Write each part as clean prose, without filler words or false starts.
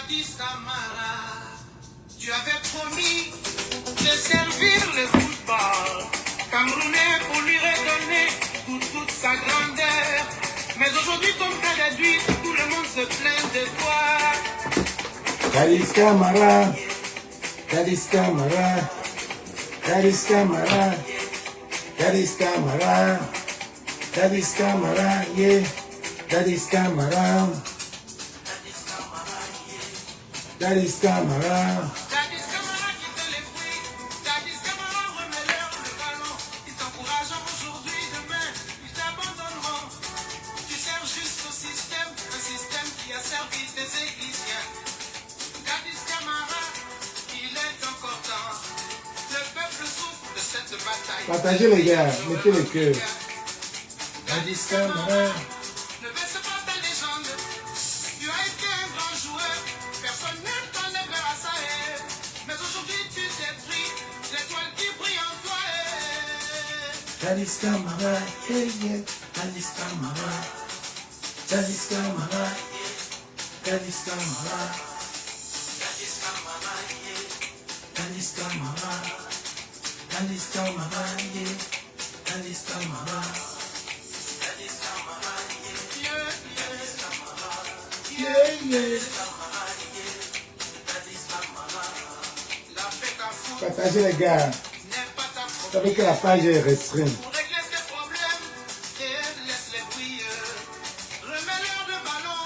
Dadis Camara, tu avais promis de servir le football camerounais pour lui redonner toute sa grandeur. Mais aujourd'hui, comme tu as déduit, tout le monde se plaint de toi. Dadis Camara, Dadis Camara, Dadis Camara, Dadis Camara, Dadis Camara, yeah, Dadis Camara, Dadis Camara. Dadis Camara qui te les prie, Dadis Camara remets-leur le ballon. Ils t'encouragent aujourd'hui, demain, ils t'abandonneront. Tu sers juste au système, un système qui a servi des églisiens. Dadis Camara, il est encore temps. Le peuple souffre de cette bataille. Partagez les gars, mettez le cœur. Dadis Camara. Ne baisse pas ta légende. Tu as été un grand joueur. Personne ne t'enlèvera ça. Mais aujourd'hui tu détruis l'étoile qui brille en toi. Dadis Camara, yeah, yeah, Dadis Camara, Dadis Camara, Dadis Camara, Dadis Camara, Dadis Camara, yeah, Dadis Camara, yeah, yeah. Partagez les gars. Vous savez que la page est restreinte. Pour régler tes problèmes, laisse-les briller. Remets-leur le ballon.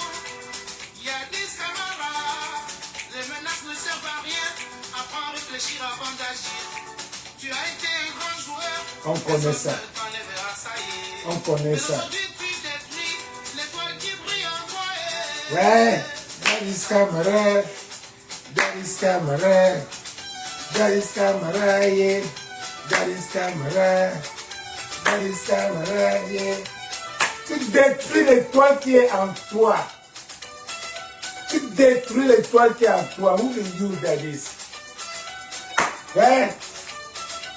Il y a 10 camarades. Les menaces ne servent à rien. Apprends à réfléchir avant d'agir. Tu as été un grand joueur. On connaît ça. On connaît ça. Aujourd'hui, tu détruis l'étoile qui brille en toi. Ouais, Dadis Camara, Dadis Camara, Dadis Camara, yeah, Dadis Camara, Dadis Camara, yeah. Tu détruis l'étoile qui est en toi. Tu détruis l'étoile qui est en toi. Who are you, Dadis? Ouais,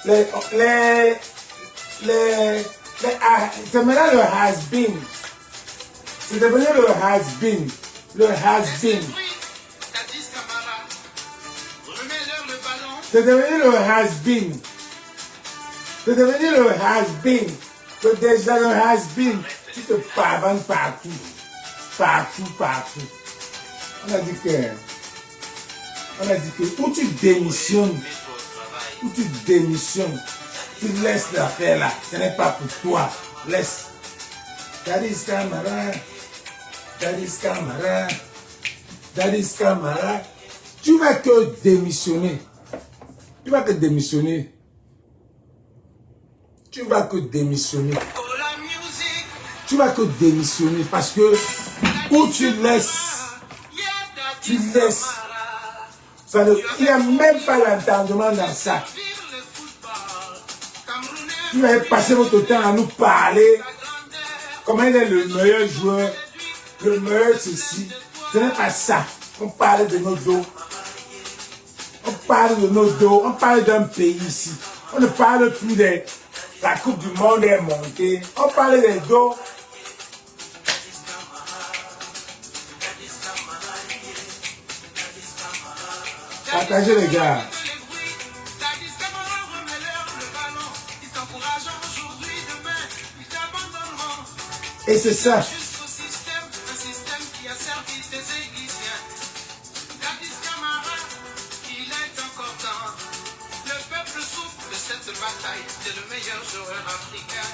c'est maintenant le has-been. C'est devenu le has-been. Le has-been. Dadis Camara, remets-leur le ballon. C'est devenu le has-been. C'est devenu le has-been. Que déjà le has-been, tu te pavanes partout. Partout, partout. On a dit que où tu démissionnes, tu laisses l'affaire là. Ce n'est pas pour toi. Laisse. Dadis Camara, Dadis Camara, Dadis Camara. Tu vas que démissionner. Tu vas que démissionner. Tu vas que démissionner. Oh la musique. Tu vas que démissionner parce que où tu laisses, tu laisses. Ça ne, il n'y a même pas l'entendement dans ça. Tu vas passer votre temps à nous parler. Comment il est le meilleur joueur, le meilleur ceci. Ce n'est pas ça. On parle de nos dos. On parle de nos dos. On parle d'un pays ici. On ne parle plus de la Coupe du Monde est montée. On parle des dos. Partagez les gars. Et c'est ça. C'est le meilleur joueur africain.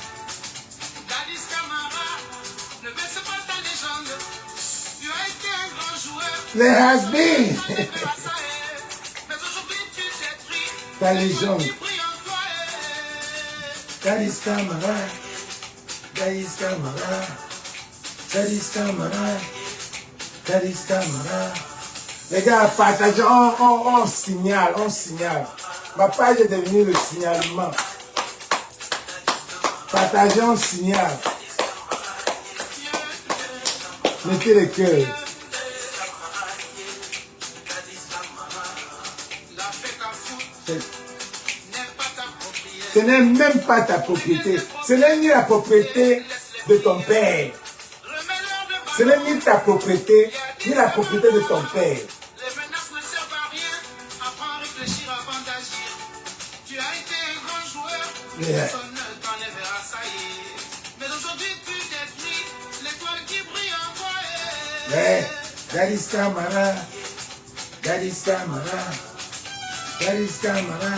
Dadis Camara, ne baisse pas ta légende. Tu as été un grand joueur. There has been. Mais aujourd'hui tu détruis Ta légende. qui brille en toi. Dadis Camara, Dadis Camara, Dadis Camara, Dadis Camara. Les gars, partagez, on signale, on signale. Ma page est devenue le signalement. Partagez, on signale. Mettez les cœurs. Ce n'est même pas ta propriété. Ce n'est ni la propriété de ton père. Ce n'est ni ta propriété, ni la propriété de ton père. Yeah. Personne ne t'enlèvera ça y est. Mais aujourd'hui tu détruis l'étoile qui brille en toi. Yeah. Daddy's Camara. Daddy's Camara. Daddy's Camara.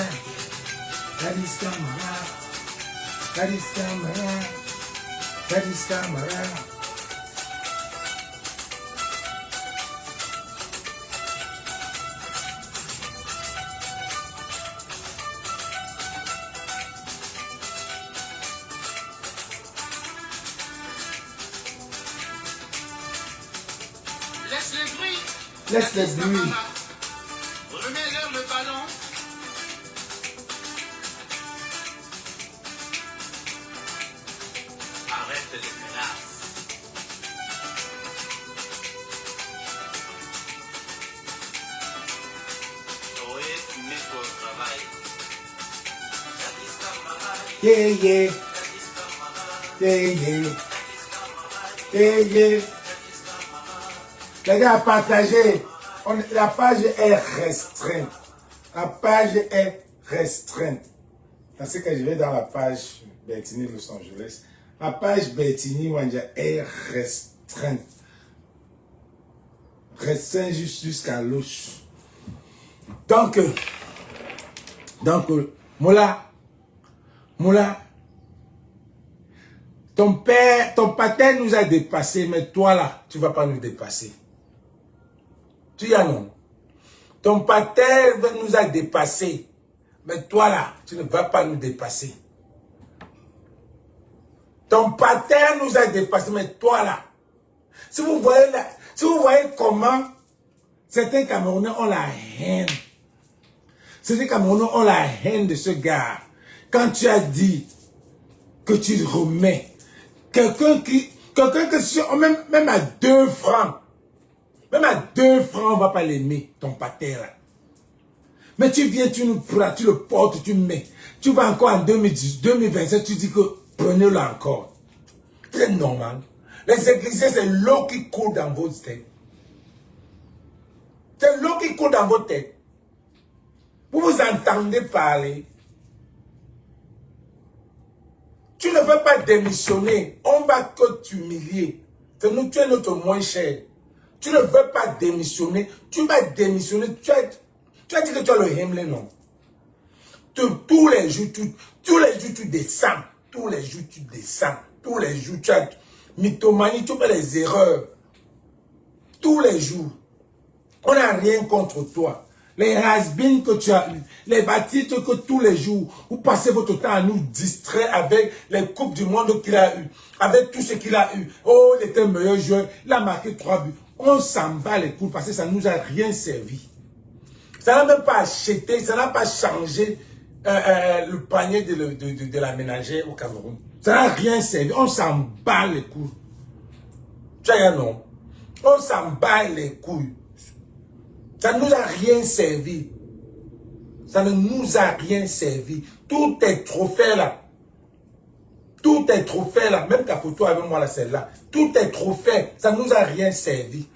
Daddy's Camara. Daddy's Camara. Daddy's Camara. Laisse les bruits. Laisse les bruits. Remets-leur le ballon. Arrête les menaces. Noé, mets-toi au travail. Yeah, yeah. Yeah, yeah. Yeah, yeah. Les gars, partagez. La page est restreinte. La page est restreinte. Parce que je vais dans la page Bettini Los Angeles. La page Bettini Wanja est restreinte. Restreinte jusqu'à l'os. Donc, Moula, ton pater nous a dépassés, mais toi là, tu ne vas pas nous dépasser. Tu y as non. Ton pater nous a dépassés, mais toi là, tu ne vas pas nous dépasser. Ton pater nous a dépassés, mais toi là, si vous voyez comment certains Camerounais ont la haine. Certains Camerounais ont la haine de ce gars. Quand tu as dit que tu remets quelqu'un que même à 2 francs, même à 2 francs, on ne va pas l'aimer, ton pater là. Mais tu viens, tu nous prends, tu le portes, tu mets. Tu vas encore en 2027, tu dis que prenez-le encore. C'est normal. Les églises, c'est l'eau qui coule dans vos têtes. C'est l'eau qui coule dans vos têtes. Vous vous entendez parler. Tu ne veux pas démissionner. On va que t'humilier. Tu es notre moins cher. Tu ne veux pas démissionner. Tu vas démissionner. Tu as dit que tu as le Himmler, non? Tous les jours, tu descends. Tous les jours, tu descends. Tous les jours, tu as mythomanie, tu fais les erreurs. Tous les jours. On n'a rien contre toi. Les has-been que tu as eu, les bâtisses que tous les jours, vous passez votre temps à nous distraire avec les coupes du monde qu'il a eu, avec tout ce qu'il a eu. Oh, il était un meilleur joueur, il a marqué 3 buts. On s'en bat les coups parce que ça ne nous a rien servi. Ça n'a même pas acheté, ça n'a pas changé le panier de la ménagère au Cameroun. Ça n'a rien servi, on s'en bat les couilles. Tu as un nom. On s'en bat les couilles. Ça ne nous a rien servi. Ça ne nous a rien servi. Tout est trop fait là. Tout est trop fait là. Même ta photo avec moi là, celle-là. Tout est trop fait. Ça ne nous a rien servi.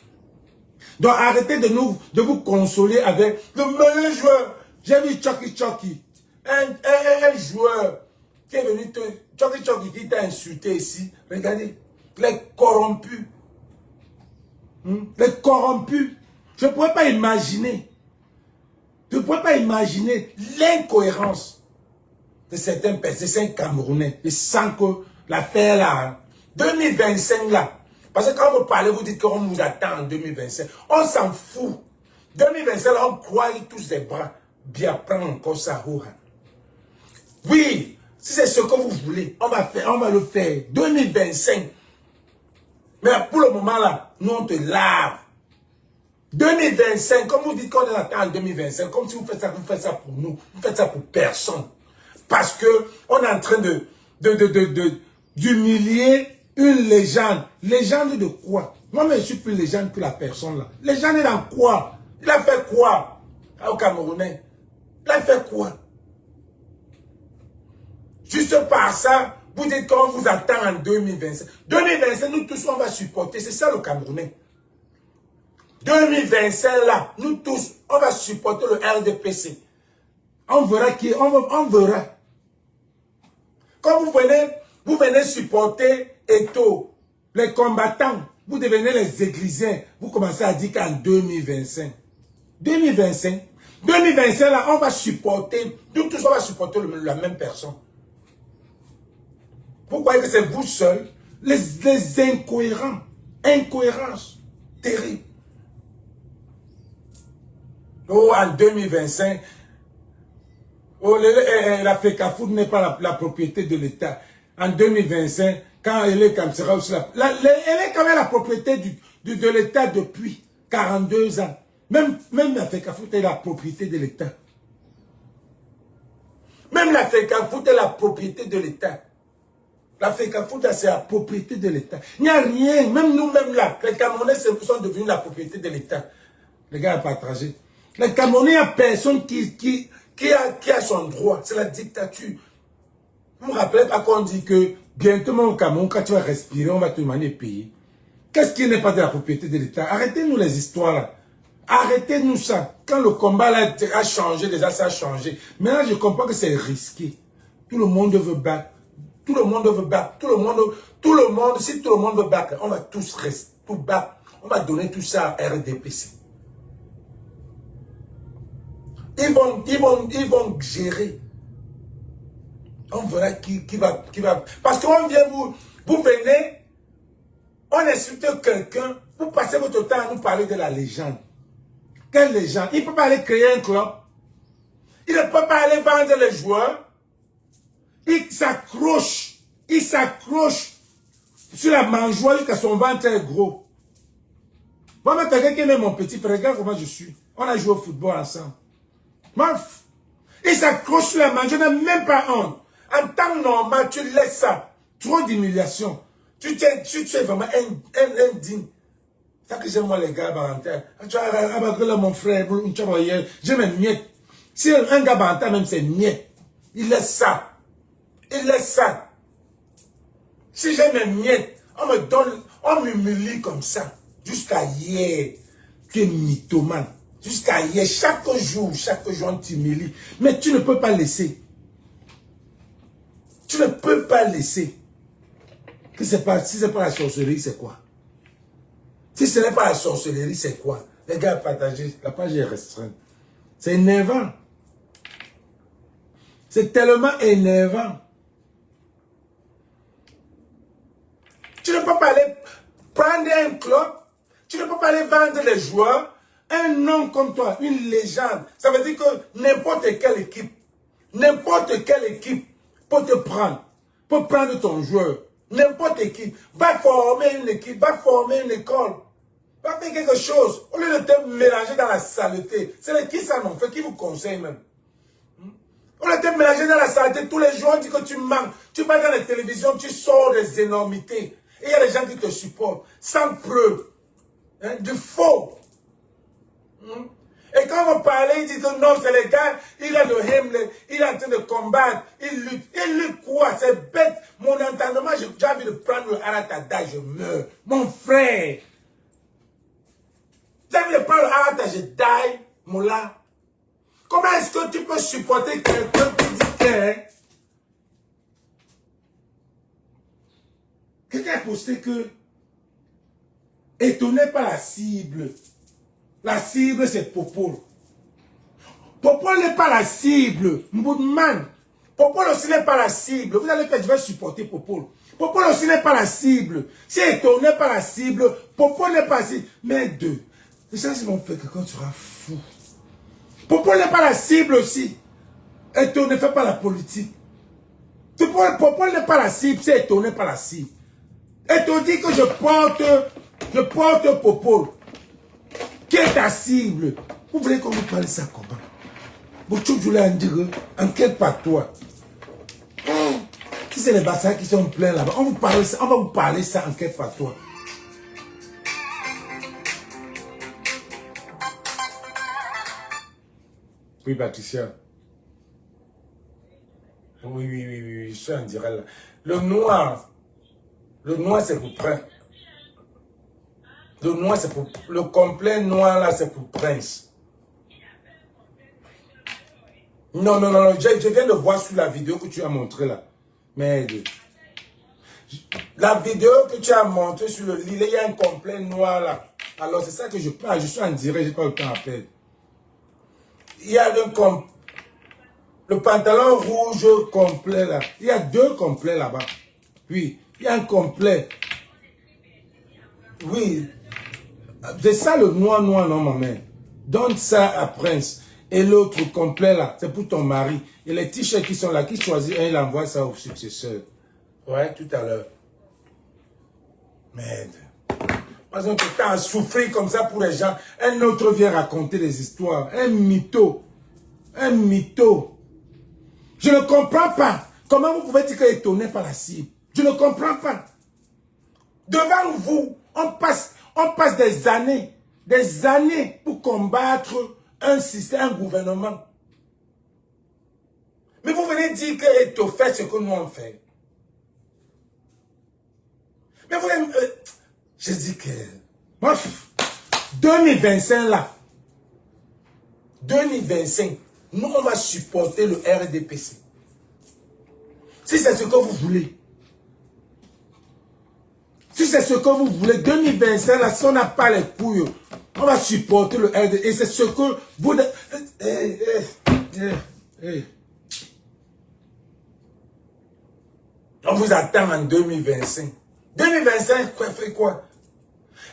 Donc arrêtez de vous consoler avec le meilleur joueur. J'ai vu Chucky. Un joueur qui est venu Chucky qui t'a insulté ici. Regardez. Les corrompus. Les corrompus. Je ne pourrais pas imaginer. Je ne pourrais pas imaginer l'incohérence de certains Camerounais. Et sans que l'affaire là, 2025 là, parce que quand vous parlez, vous dites qu'on nous attend en 2025. On s'en fout. 2025 là, on croit qu'ils tous des bras. Bien prendre encore ça. Oui, si c'est ce que vous voulez, on va le faire. 2025. Mais pour le moment là, nous on te lave. 2025, comme vous dites qu'on attend en 2025, comme si vous faites ça pour nous, vous faites ça pour personne. Parce que on est en train d'humilier une légende. Légende de quoi? Moi, je suis plus légende que la personne là. Légende est dans quoi? Il a fait quoi au Camerounais? Il a fait quoi? Juste par ça, vous dites qu'on vous attend en 2025. 2025, nous tous, on va supporter. C'est ça le Camerounais. 2025 là, nous tous, on va supporter le RDPC. On verra qui, on verra. Quand vous venez supporter Eto'o, les combattants, vous devenez les églisiens, vous commencez à dire qu'en 2025, 2025 là, on va supporter, nous tous on va supporter la même personne. Vous croyez que c'est vous seuls, les incohérents, incohérences terribles. Oh, en 2025, oh, la FECAFOOT n'est pas la propriété de l'État. En 2025, quand elle est comme sera aussi elle est quand même la propriété de l'État depuis 42 ans. Même la FECAFOOT est la propriété de l'État. Même la FECAFOOT est la propriété de l'État. La FECAFOOT, c'est la propriété de l'État. Il n'y a rien, même nous-mêmes là, les Camerounais sont devenus la propriété de l'État. Les gars, partagez. Les Camerounais, il n'y a personne qui a son droit. C'est la dictature. Vous ne vous rappelez pas qu'on dit que bientôt au Cameroun, quand tu vas respirer, on va te demander de payer. Qu'est-ce qui n'est pas de la propriété de l'État? Arrêtez-nous les histoires là. Arrêtez-nous ça. Quand le combat là a changé, déjà ça a changé. Maintenant, je comprends que c'est risqué. Tout le monde veut battre. Tout le monde veut battre. Si tout le monde veut battre, on va tous rester, tout battre. On va donner tout ça à RDPC. Ils vont gérer. On verra qui va. Parce qu'on vient vous venez, on insulte quelqu'un, vous passez votre temps à nous parler de la légende. Quelle légende? Il ne peut pas aller créer un club. Il ne peut pas aller vendre les joueurs. Il s'accroche sur la mangeoire jusqu'à son ventre est gros. Moi, quelqu'un qui aime mon petit frère, regarde comment je suis. On a joué au football ensemble. Il s'accroche sur la mangeoire, n'a même pas honte. En temps normal, tu laisses ça. Trop d'humiliation. Tu es vraiment indigne. C'est ça que j'aime moi les gars, tu vois, mon frère, je m'aime miette. Si un gars bantain même c'est miette, il laisse ça. Il laisse ça. Si j'aime mes miettes, on m'humilie comme ça. Jusqu'à hier, tu es mythomane. Jusqu'à hier, chaque jour, on t'humilie. Mais tu ne peux pas laisser. Tu ne peux pas laisser. Si ce n'est pas la sorcellerie, c'est quoi? Si ce n'est pas la sorcellerie, c'est quoi? Les gars, partagez. La page est restreinte. C'est énervant. C'est tellement énervant. Tu ne peux pas aller prendre un club. Tu ne peux pas aller vendre les joueurs. Un homme comme toi, une légende. Ça veut dire que n'importe quelle équipe peut te prendre. Peut prendre ton joueur. N'importe qui. Va former une équipe. Va former une école. Va faire quelque chose. Au lieu de te mélanger dans la saleté. C'est qui ça non fait? Qui vous conseille même? Au lieu de te mélanger dans la saleté, tous les jours on dit que tu manques. Tu vas dans la télévision, tu sors des énormités. Et il y a des gens qui te supportent. Sans preuve. Hein, du faux. Et quand vous parlez, ils disent que non, c'est les gars, il a le Himmler, il est en train de combattre, il lutte. Il lutte quoi? C'est bête. Mon entendement, j'ai envie de prendre le Aratada, je meurs. Mon frère. J'ai envie de prendre le Aratada, je die, Moula. Comment est-ce que tu peux supporter quelqu'un qui dit que... Quelqu'un a posté que... Étonné par la cible. La cible, c'est Popol. Popol n'est pas la cible. Mboudman. Popol aussi n'est pas la cible. Vous allez faire, je vais supporter Popol. Popol aussi n'est pas la cible. Si Étonné par la cible, Popol n'est pas la cible. Mais deux. Les gens vont faire que quand tu seras fou. Popol n'est pas la cible aussi. Étonné ne fait pas la politique. Popol n'est pas la cible, c'est Étonné par la cible. Et tu dis que je porte Popol. Qui est ta cible? Vous voulez qu'on vous parle ça comment? Vous voulez en dire, enquête par toi. Si c'est les bassins qui sont pleins là-bas, on va vous parler ça, enquête par toi. Oui, Patricia. Oui, je suis en direct là. Le noir, c'est pour Prince. Le noir, c'est pour... Le complet noir, là, c'est pour Prince. Non. Je viens de voir sur la vidéo que tu as montré là. Merde. La vidéo que tu as montrée sur le lit, il y a un complet noir là. Alors c'est ça que je parle. Je suis en direct, je n'ai pas le temps à perdre. Il y a le pantalon rouge complet là. Il y a 2 complets là-bas. Oui, il y a un complet. Oui. C'est ça le noir, non, ma mère. Donne ça à Prince. Et l'autre complet là, c'est pour ton mari. Et les t-shirts qui sont là, qui choisit un, il envoie ça au successeur. Ouais, tout à l'heure. Merde. Parce que tu as souffrir comme ça pour les gens. Un autre vient raconter des histoires. Un mytho. Un mytho. Je ne comprends pas. Comment vous pouvez dire que étonné par la cible? Je ne comprends pas. Devant vous, on passe des années pour combattre un système, un gouvernement. Mais vous venez dire que Eto fait ce que nous on fait. Mais vous venez, je dis que, 2025 là, 2025, nous on va supporter le RDPC. Si c'est ce que vous voulez. Si c'est ce que vous voulez, 2025 là, si on n'a pas les couilles, on va supporter le RDPC. Et c'est ce que vous... On vous attend en 2025. 2025, fait quoi?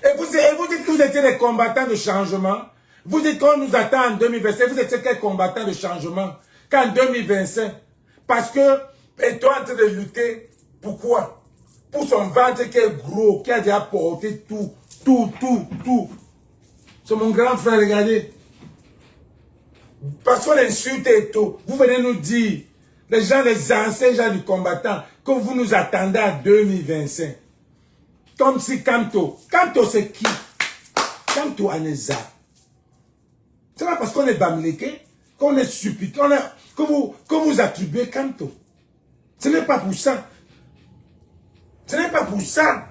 Et vous dites que vous étiez des combattants de changement. Vous dites qu'on nous attend en 2025. Vous étiez quels combattants de changement? Qu'en 2025. Parce que, et toi en train de lutter, pourquoi? Pour son ventre qui est gros, qui a déjà porté tout. C'est mon grand frère, regardez. Parce qu'on insulte et tout. Vous venez nous dire, les anciens gens du combattant, que vous nous attendez à 2025. Comme si Kanto c'est qui? Kanto Aneza. C'est pas parce qu'on est Bamileke, qu'on est stupide, que vous attribuez Kanto. Ce n'est pas pour ça. Ce n'est pas pour ça.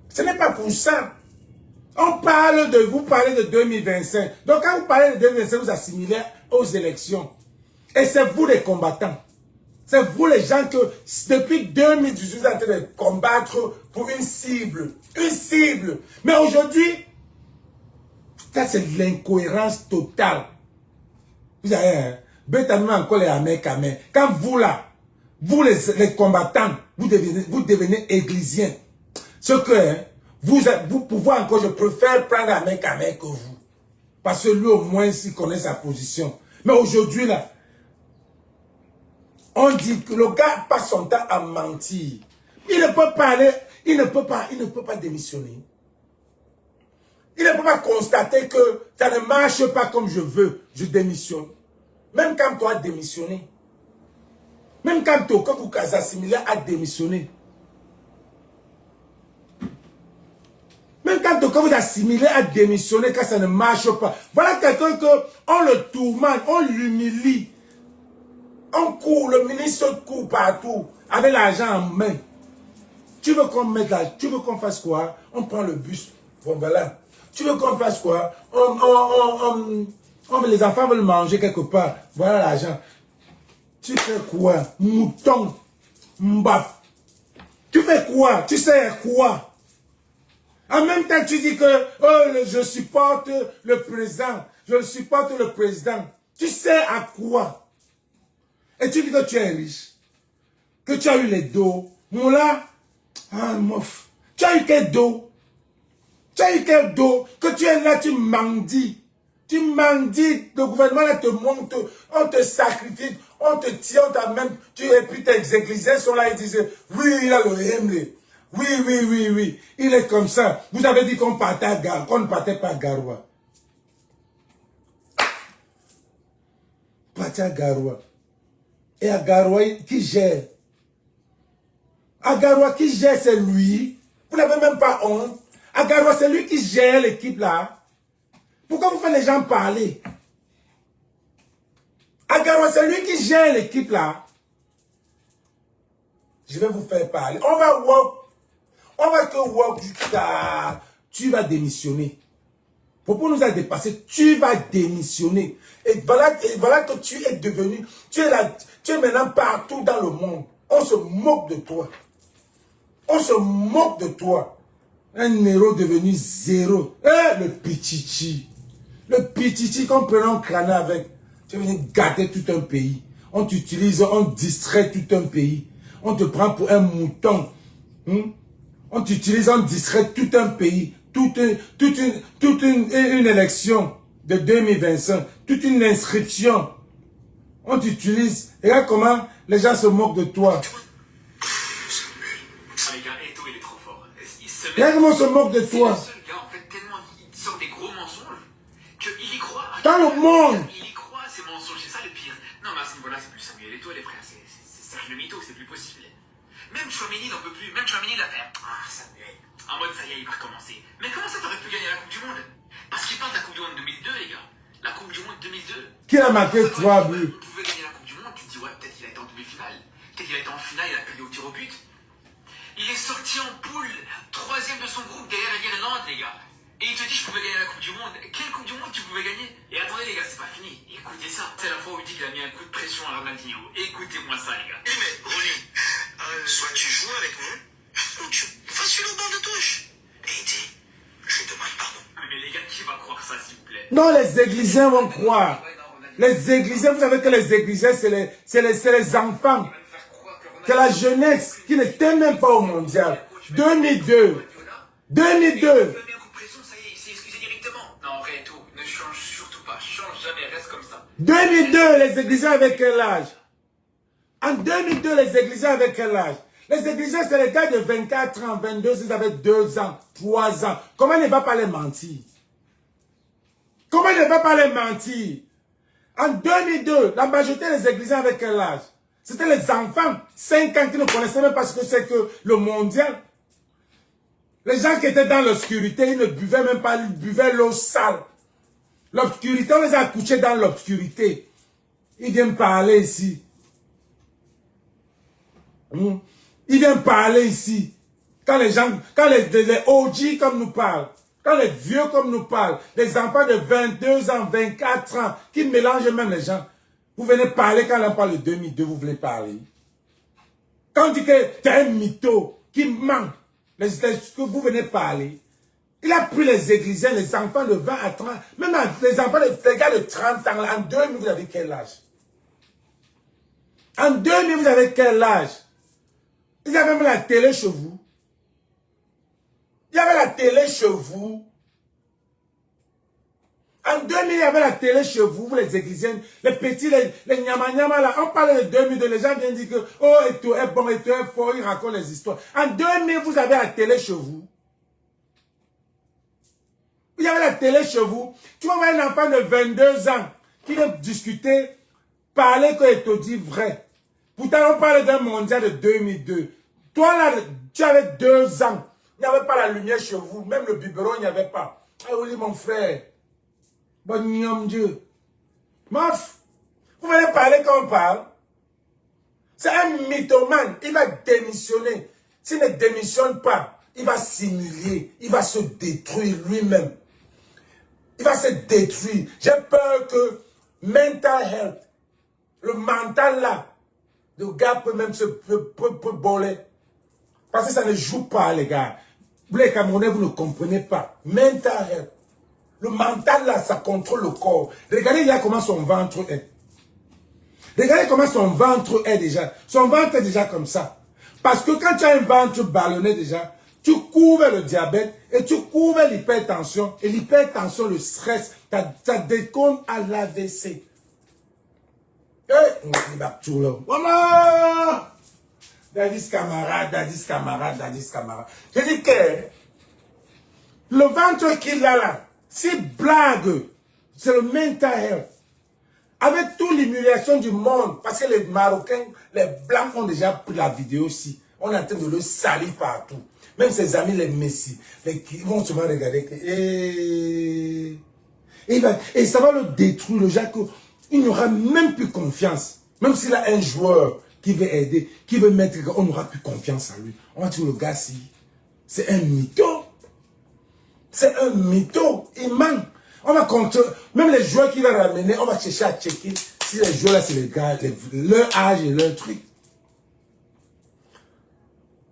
Ce n'est pas pour ça. On parle de, vous parlez de 2025. Donc quand vous parlez de 2025, vous assimilez aux élections. Et c'est vous les combattants. C'est vous les gens que, depuis 2018, vous êtes en train de combattre pour une cible. Une cible. Mais aujourd'hui, ça c'est l'incohérence totale. Vous avez, encore les Américains. Quand vous là, vous les combattants, vous devenez églisiens. Ce que, vous pouvez encore, je préfère prendre Américain que vous. Parce que lui au moins, il connaît sa position. Mais aujourd'hui là, on dit que le gars passe son temps à mentir. Il ne peut pas aller, il ne peut pas démissionner. Il ne peut pas constater que ça ne marche pas comme je veux, je démissionne. Même quand toi as démissionné. Même quand toi, vous assimilé a démissionné. Même quand vous assimilez à démissionner, quand ça ne marche pas. Voilà quelqu'un qu'on le tourmente, on l'humilie. On court, le ministre court partout, avec l'argent en main. Tu veux qu'on mette là, tu veux qu'on fasse quoi? On prend le bus, bon voilà. Tu veux qu'on fasse quoi? Les enfants veulent manger quelque part, voilà l'argent. Tu fais quoi? Mouton, mbap. Tu fais quoi? Tu sais quoi? En même temps, tu dis que oh, je supporte le président. Je supporte le président. Tu sais à quoi? Et tu dis que tu es riche. Que tu as eu les dos. Moula, ah, mouf. Tu as eu quel dos? Tu as eu quel dos? Que tu es là, tu mendies. Tu mendies. Le gouvernement là te monte. On te sacrifie. On te tire, on t'amène. Et puis tes églisiens sont là et disent, oui, il a le Hemley. Oui. Il est comme ça. Vous avez dit qu'on partait à Garoua, qu'on ne partait pas à Garoua. Partait à Garoua. Et à Garoua, qui gère? À Garoua, qui gère, c'est lui. Vous n'avez même pas honte. À Garoua, c'est lui qui gère l'équipe là. Pourquoi vous faites les gens parler? À Garoua, c'est lui qui gère l'équipe là. Je vais vous faire parler. On va voir. On va te voir jusqu'à... Tu vas démissionner. Popo nous a dépassé, tu vas démissionner. Et voilà que tu es devenu, tu es maintenant partout dans le monde. On se moque de toi. On se moque de toi. Un héros devenu zéro. Le pichichi. Le pichichi qu'on prenait en crâne avec. Tu es venu gâter tout un pays. On t'utilise, on distrait tout un pays. On te prend pour un mouton. On t'utilise, on distrait tout un pays. Toute une élection de 2025. Toute une inscription. On t'utilise. Et regarde comment les gens se moquent de toi. Regarde comment on se moque de toi. C'est le seul gars, en fait, tellement il sort des gros mensonges qu'il y croit. Dans le monde. Il y croit, ces mensonges, c'est ça le pire. Non, mais à ce niveau-là, c'est plus Samuel et toi, les frères. C'est Serge le mytho, c'est plus possible. Même Chouameni n'en peut plus. Même Chouameni l'a fait. Ah, Samuel. En mode, ça y est, il va recommencer. Mais comment ça, t'aurais pu gagner la Coupe du Monde? Parce qu'il parle de la Coupe du Monde 2002, les gars. La Coupe du Monde 2002. Qui a marqué 3 buts? Tu pouvais gagner la Coupe du Monde, tu te dis, ouais, peut-être qu'il a été en demi-finale. Peut-être qu'il a été en finale, il a perdu au tir au but. Il est sorti en poule, 3e de son groupe derrière l'Irlande, les gars. Et il te dit, je pouvais gagner la Coupe du Monde. Quelle Coupe du Monde tu pouvais gagner? Et attendez, les gars, c'est pas fini. Écoutez ça. C'est la fois où il dit qu'il a mis un coup de pression à Ronaldinho. Écoutez-moi ça, les gars. Eh mais, Ronnie, soit tu joues avec nous, ou tu fasses une au banc de touche. Et il dit, je demande pardon. Mais les gars, qui va croire ça, s'il vous plaît? Non, les Églisiens vont croire. Les Églisiens, vous savez que les Églisiens, c'est les enfants. C'est la jeunesse qui ne t'aime même pas au mondial. 2002. 2002. 2002, les Églisiens avec quel âge? En 2002, les Églisiens avec quel âge? Les Églisiens, c'est les gars de 24 ans, 22, ils avaient 2 ans, 3 ans. Comment il ne va pas les mentir? Comment il ne va pas les mentir? En 2002, la majorité des Églisiens avec quel âge? C'était les enfants, 5 ans, qui ne connaissaient même pas ce que c'est que le mondial. Les gens qui étaient dans l'obscurité, ils ne buvaient même pas, ils buvaient l'eau sale. L'obscurité, on les a couchés dans l'obscurité. Ils viennent parler ici. Ils viennent parler ici. Quand les gens, quand les OG comme nous parlent, quand les vieux comme nous parlent, les enfants de 22 ans, 24 ans, qui mélangent même les gens. Vous venez parler quand on parle de 2002, vous voulez parler. Quand on dit que tu es un mytho qui manque, que vous venez parler, il a pris les Églisiens, les enfants de 20 à 30, même les enfants, les gars de 30 ans, en 2000, vous avez quel âge? En 2000, vous avez quel âge? Ils avaient même la télé chez vous. Il y avait la télé chez vous. En 2000, il y avait la télé chez vous, les Églisiens, les petits, les nyama là. On parlait de 2002, les gens viennent dire que, oh, et tout est bon, et tout est fort, ils racontent les histoires. En 2000, vous avez la télé chez vous. Il y avait la télé chez vous. Tu vas voir un enfant de 22 ans qui vient discuter, parler que il te dit vrai. Pourtant, on parle d'un mondial de 2002. Toi, là, tu avais 2 ans. Il n'y avait pas la lumière chez vous. Même le biberon, il n'y avait pas. Ah oui, mon frère. Bon Dieu. Mof, vous venez parler quand on parle. C'est un mythomane. Il va démissionner. S'il ne démissionne pas, il va s'humilier. Il va se détruire lui-même. Il va se détruire. J'ai peur que mental health, le mental là, le gars peut même peut voler. Parce que ça ne joue pas, les gars. Vous les Camerounais, vous ne comprenez pas. Mental health. Le mental là, ça contrôle le corps. Regardez là comment son ventre est. Regardez comment son ventre est déjà. Son ventre est déjà comme ça. Parce que quand tu as un ventre ballonné déjà, tu couvres le diabète et tu couvres l'hypertension. Et l'hypertension, le stress, ça décompte à l'AVC. Voilà! Dadis camarade, dadis camarade, dadis camarade. Je dis que le ventre qu'il a là, c'est blague. C'est le mental health. Avec toute l'humiliation du monde, parce que les Marocains, les Blancs ont déjà pris la vidéo aussi. On est en train de le salir partout. Même ses amis, les Messi, ils vont souvent regarder. Et ça va le détruire, le Jacques. Il n'aura même plus confiance. Même s'il a un joueur qui veut aider, qui veut mettre, on n'aura plus confiance en lui. On va dire le gars, si c'est un mytho. C'est un mytho. Il manque. On va contrôler, même les joueurs qu'il va ramener, on va chercher à checker si les joueurs là, c'est les gars, leur âge et leur truc.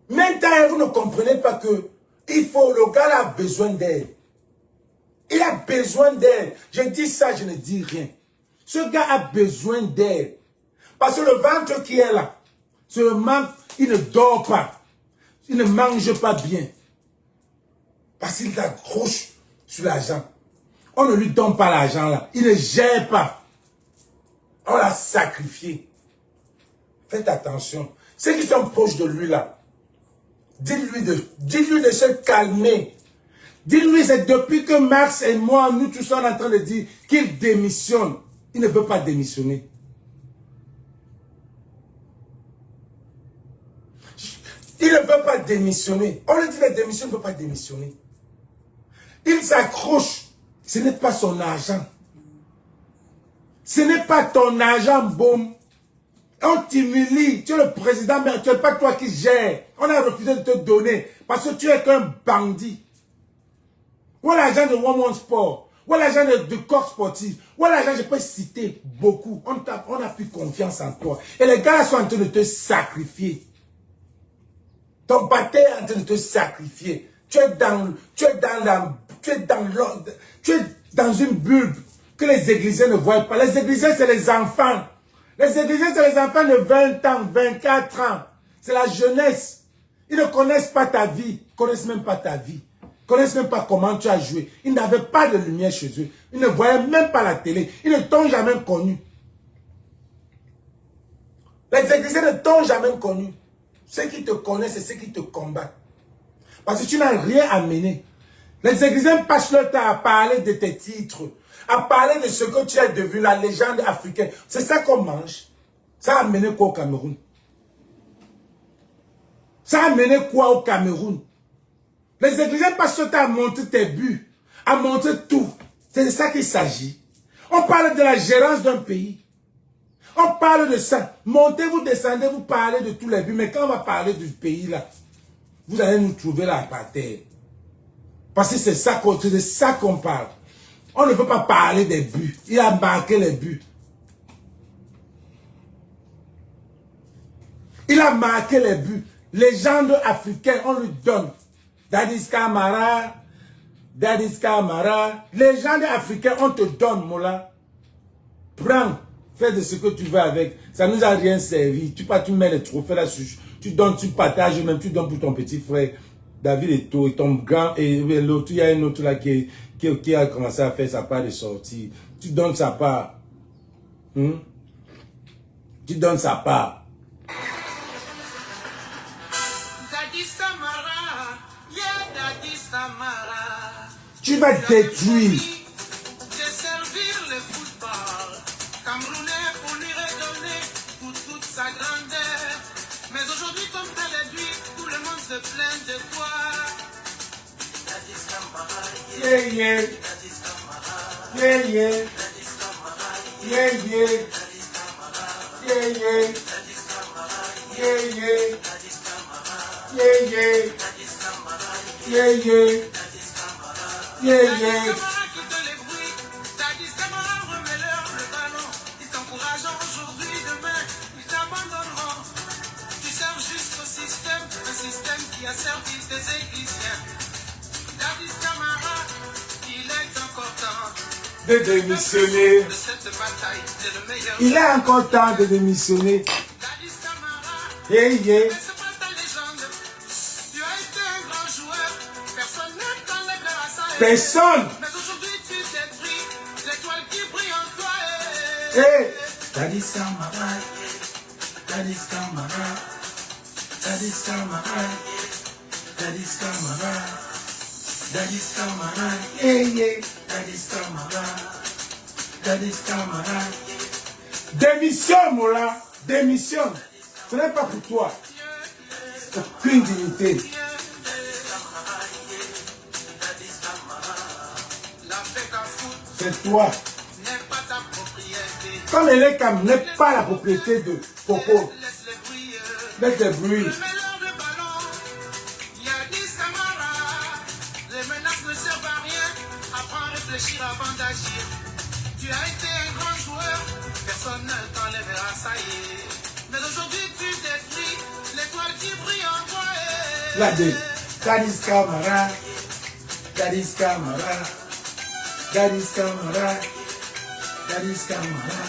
Maintenant, vous ne comprenez pas que le gars là a besoin d'aide. Il a besoin d'aide. Je dis ça, je ne dis rien. Ce gars a besoin d'aide. Parce que le ventre qui est là, il ne dort pas. Il ne mange pas bien. Parce qu'il accroche sur l'argent. On ne lui donne pas l'argent là. Il ne gère pas. On l'a sacrifié. Faites attention. Ceux qui sont proches de lui là, dites-lui de se calmer. Dites-lui, c'est depuis que Max et moi, nous tous sommes en train de dire qu'il démissionne. Il ne peut pas démissionner. Il ne peut pas démissionner. On lui dit la démission, il ne peut pas démissionner. Il s'accroche. Ce n'est pas son argent. Ce n'est pas ton argent, boum. On t'humilie. Tu es le président, mais ce n'est pas toi qui gères. On a refusé de te donner parce que tu es qu'un bandit. Où est l'argent de One Sport? Où est l'argent de corps sportif? Où est l'argent, je peux citer beaucoup. On a plus confiance en toi. Et les gars sont en train de te sacrifier. Ton pâté est en train de te sacrifier. Tu es dans une bulle que les églisiens ne voient pas. Les églisiens, c'est les enfants. Les églisiens, c'est les enfants de 20 ans, 24 ans. C'est la jeunesse. Ils ne connaissent pas ta vie. Ils ne connaissent même pas ta vie. Ils ne connaissent même pas comment tu as joué. Ils n'avaient pas de lumière chez eux. Ils ne voyaient même pas la télé. Ils ne t'ont jamais connu. Les églisiens ne t'ont jamais connu. Ceux qui te connaissent, c'est ceux qui te combattent. Parce que tu n'as rien amené. Les églisiens passent leur temps à parler de tes titres, à parler de ce que tu es devenu, la légende africaine. C'est ça qu'on mange. Ça a amené quoi au Cameroun? Ça a amené quoi au Cameroun? Les églisiens passent leur temps à montrer tes buts, à montrer tout. C'est de ça qu'il s'agit. On parle de la gérance d'un pays. On parle de ça. Montez, vous descendez, vous parlez de tous les buts. Mais quand on va parler du pays là, vous allez nous trouver là par terre. Parce que c'est ça qu'on parle. On ne veut pas parler des buts. Il a marqué les buts. Il a marqué les buts. Légende africaine, on lui donne. Dadis Camara. Légende africaine, on te donne, Mola. Prends. Fais de ce que tu veux avec. Ça nous a rien servi. Tu mets les trophées là, tu donnes, tu partages, même tu donnes pour ton petit frère David et ton grand, et l'autre, il y a un autre là qui a commencé à faire sa part de sortie. Tu donnes sa part. Tu donnes sa part. Tu vas détruire. Sa grandeur. Mais aujourd'hui, comme t'as réduit, tout le monde se plaint de toi. Yeah, yeah. Yeah, yeah. Yeah, yeah. Yeah, yeah. Yeah, yeah. Yeah, yeah. Yeah, yeah. Yeah, yeah. Qui a servi des églisiens. Dadis Camara, il est encore temps de démissionner. de cette bataille, c'est le meilleur. Il est encore temps de démissionner. Dadis Camara, Yeah, yeah. mais c'est pas ta légende. Tu as été un grand joueur. Personne ne t'enlèvera ça. Personne. Mais aujourd'hui tu détruis l'étoile qui brille en toi. Hey. Dadis Camara. Dadis Camara. Dadis Camara. Dadis Camara. Dadis Camara. Yeah, yeah. Dadis Camara. Dadis Camara. Démission, Mola. Démission. Ce n'est pas pour toi. Aucune dignité. C'est toi. Comme Elekam n'est pas la propriété de Popo. Laisse le bruit. réfléchir avant d'agir. Tu as été un grand joueur, personne ne t'enlèvera, ça y est. Mais aujourd'hui tu détruis l'étoile qui brille en toi. La deux. Daddy's Camara. Daddy's Camara. Daddy's Camara. Daddy's Camara.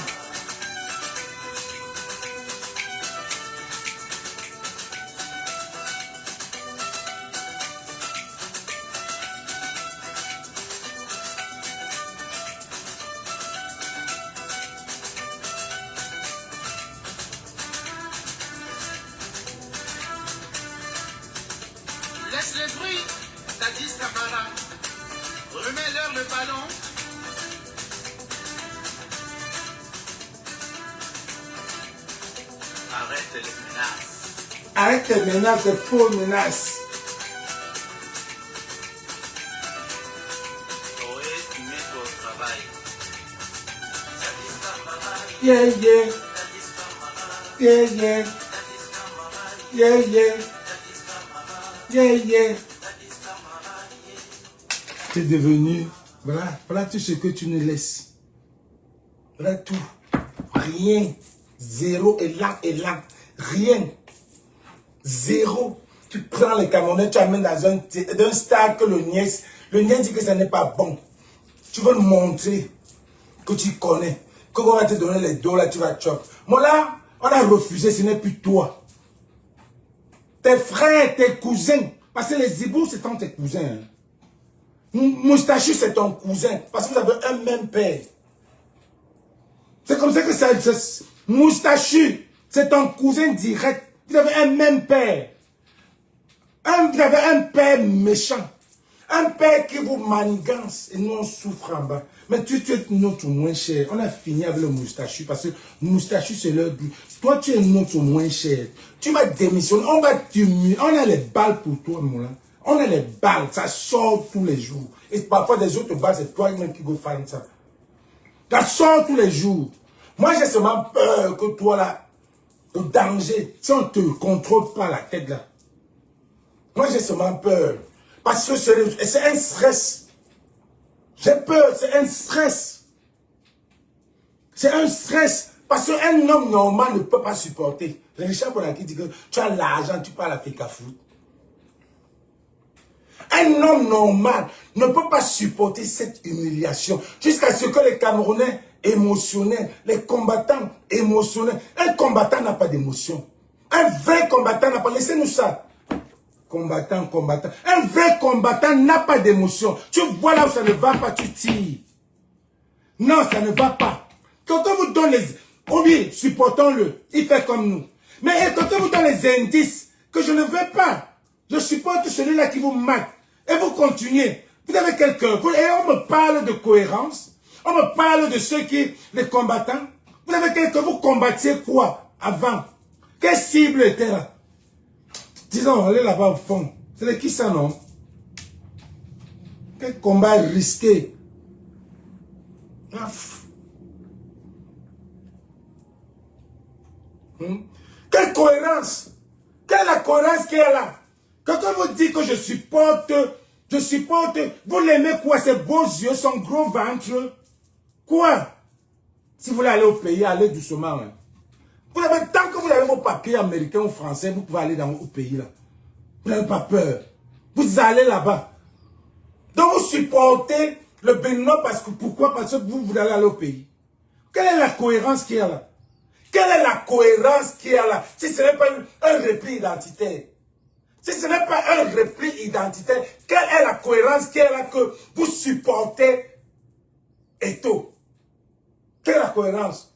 Laisse les bruits, Daddy's Camara. Remets-leur le ballon. Arrête les menaces. Arrête tes menaces, tes faux menaces. Ohé, tu mets toi au travail. Yeah, yeah. Yeah, yeah. Yeah, yeah. Yeah, yeah. Tu es devenu, voilà tout ce que tu nous laisses. Voilà tout. Rien. Zéro élan, rien. Zéro. Tu prends les Camerounais, tu amènes dans un stade que le nièce dit que ça n'est pas bon. Tu veux montrer que tu connais. Que on va te donner les dos, là, tu vas choper. Moi là, on a refusé, ce n'est plus toi. Tes frères, tes cousins. Parce que les Zibous, c'est tes cousins. Hein. Moustachu, c'est ton cousin. Parce que vous avez un même père. C'est comme ça que ça... Moustachu, c'est ton cousin direct. Vous avez un même père. Vous avez un père méchant. Un père qui vous manigance. Et nous, on souffre en bas. Mais tu es notre moins cher. On a fini avec le moustachu. Parce que moustachu, c'est leur but. Toi, tu es notre moins cher. Tu vas démissionner. On va t'humilier. On a les balles pour toi, Moulin. On a les balles. Ça sort tous les jours. Et parfois, des autres balles, c'est toi-même qui go find ça. Ça sort tous les jours. Moi, j'ai seulement peur que toi, là, le danger, si on ne te contrôle pas la tête, là. Moi, j'ai seulement peur. Parce que c'est un stress. J'ai peur, c'est un stress. C'est un stress. Parce qu'un homme normal ne peut pas supporter. Richard Bonaki dit que tu as l'argent, tu parles à Fekafou. Un homme normal ne peut pas supporter cette humiliation. Jusqu'à ce que les Camerounais émotionnels, les combattants émotionnels. Un combattant n'a pas d'émotion. Un vrai combattant n'a pas... Laissez-nous ça. Combattant. Un vrai combattant n'a pas d'émotion. Tu vois là où ça ne va pas, tu tires. Non, ça ne va pas. Quand on vous donne les... Oui, supportons-le. Il fait comme nous. Mais quand on vous donne les indices que je ne veux pas, je supporte celui-là qui vous mate. Et vous continuez. Vous avez quelqu'un. Et on me parle de cohérence. On me parle de ceux qui... Les combattants. Vous avez quelqu'un. Vous combattiez quoi avant? Quelle cible était là? Disons, allez là-bas au fond. C'est de qui ça, non? Quel combat risqué. Quelle cohérence? Quelle est la cohérence qui est là? Quand on vous dit que je supporte, vous l'aimez quoi? Ses beaux yeux, son gros ventre. Quoi? Si vous voulez aller au pays, allez doucement. Hein. Tant que vous avez vos papiers américains ou français, vous pouvez aller au pays là. Vous n'avez pas peur. Vous allez là-bas. Donc vous supportez le Bénin parce que pourquoi? Parce que vous voulez aller au pays. Quelle est la cohérence qu'il y a là? Quelle est la cohérence qu'il y a là? Si ce n'est pas un repli identitaire. Si ce n'est pas un repli identitaire, quelle est la cohérence qu'il y a là que vous supportez Eto? Quelle est la cohérence?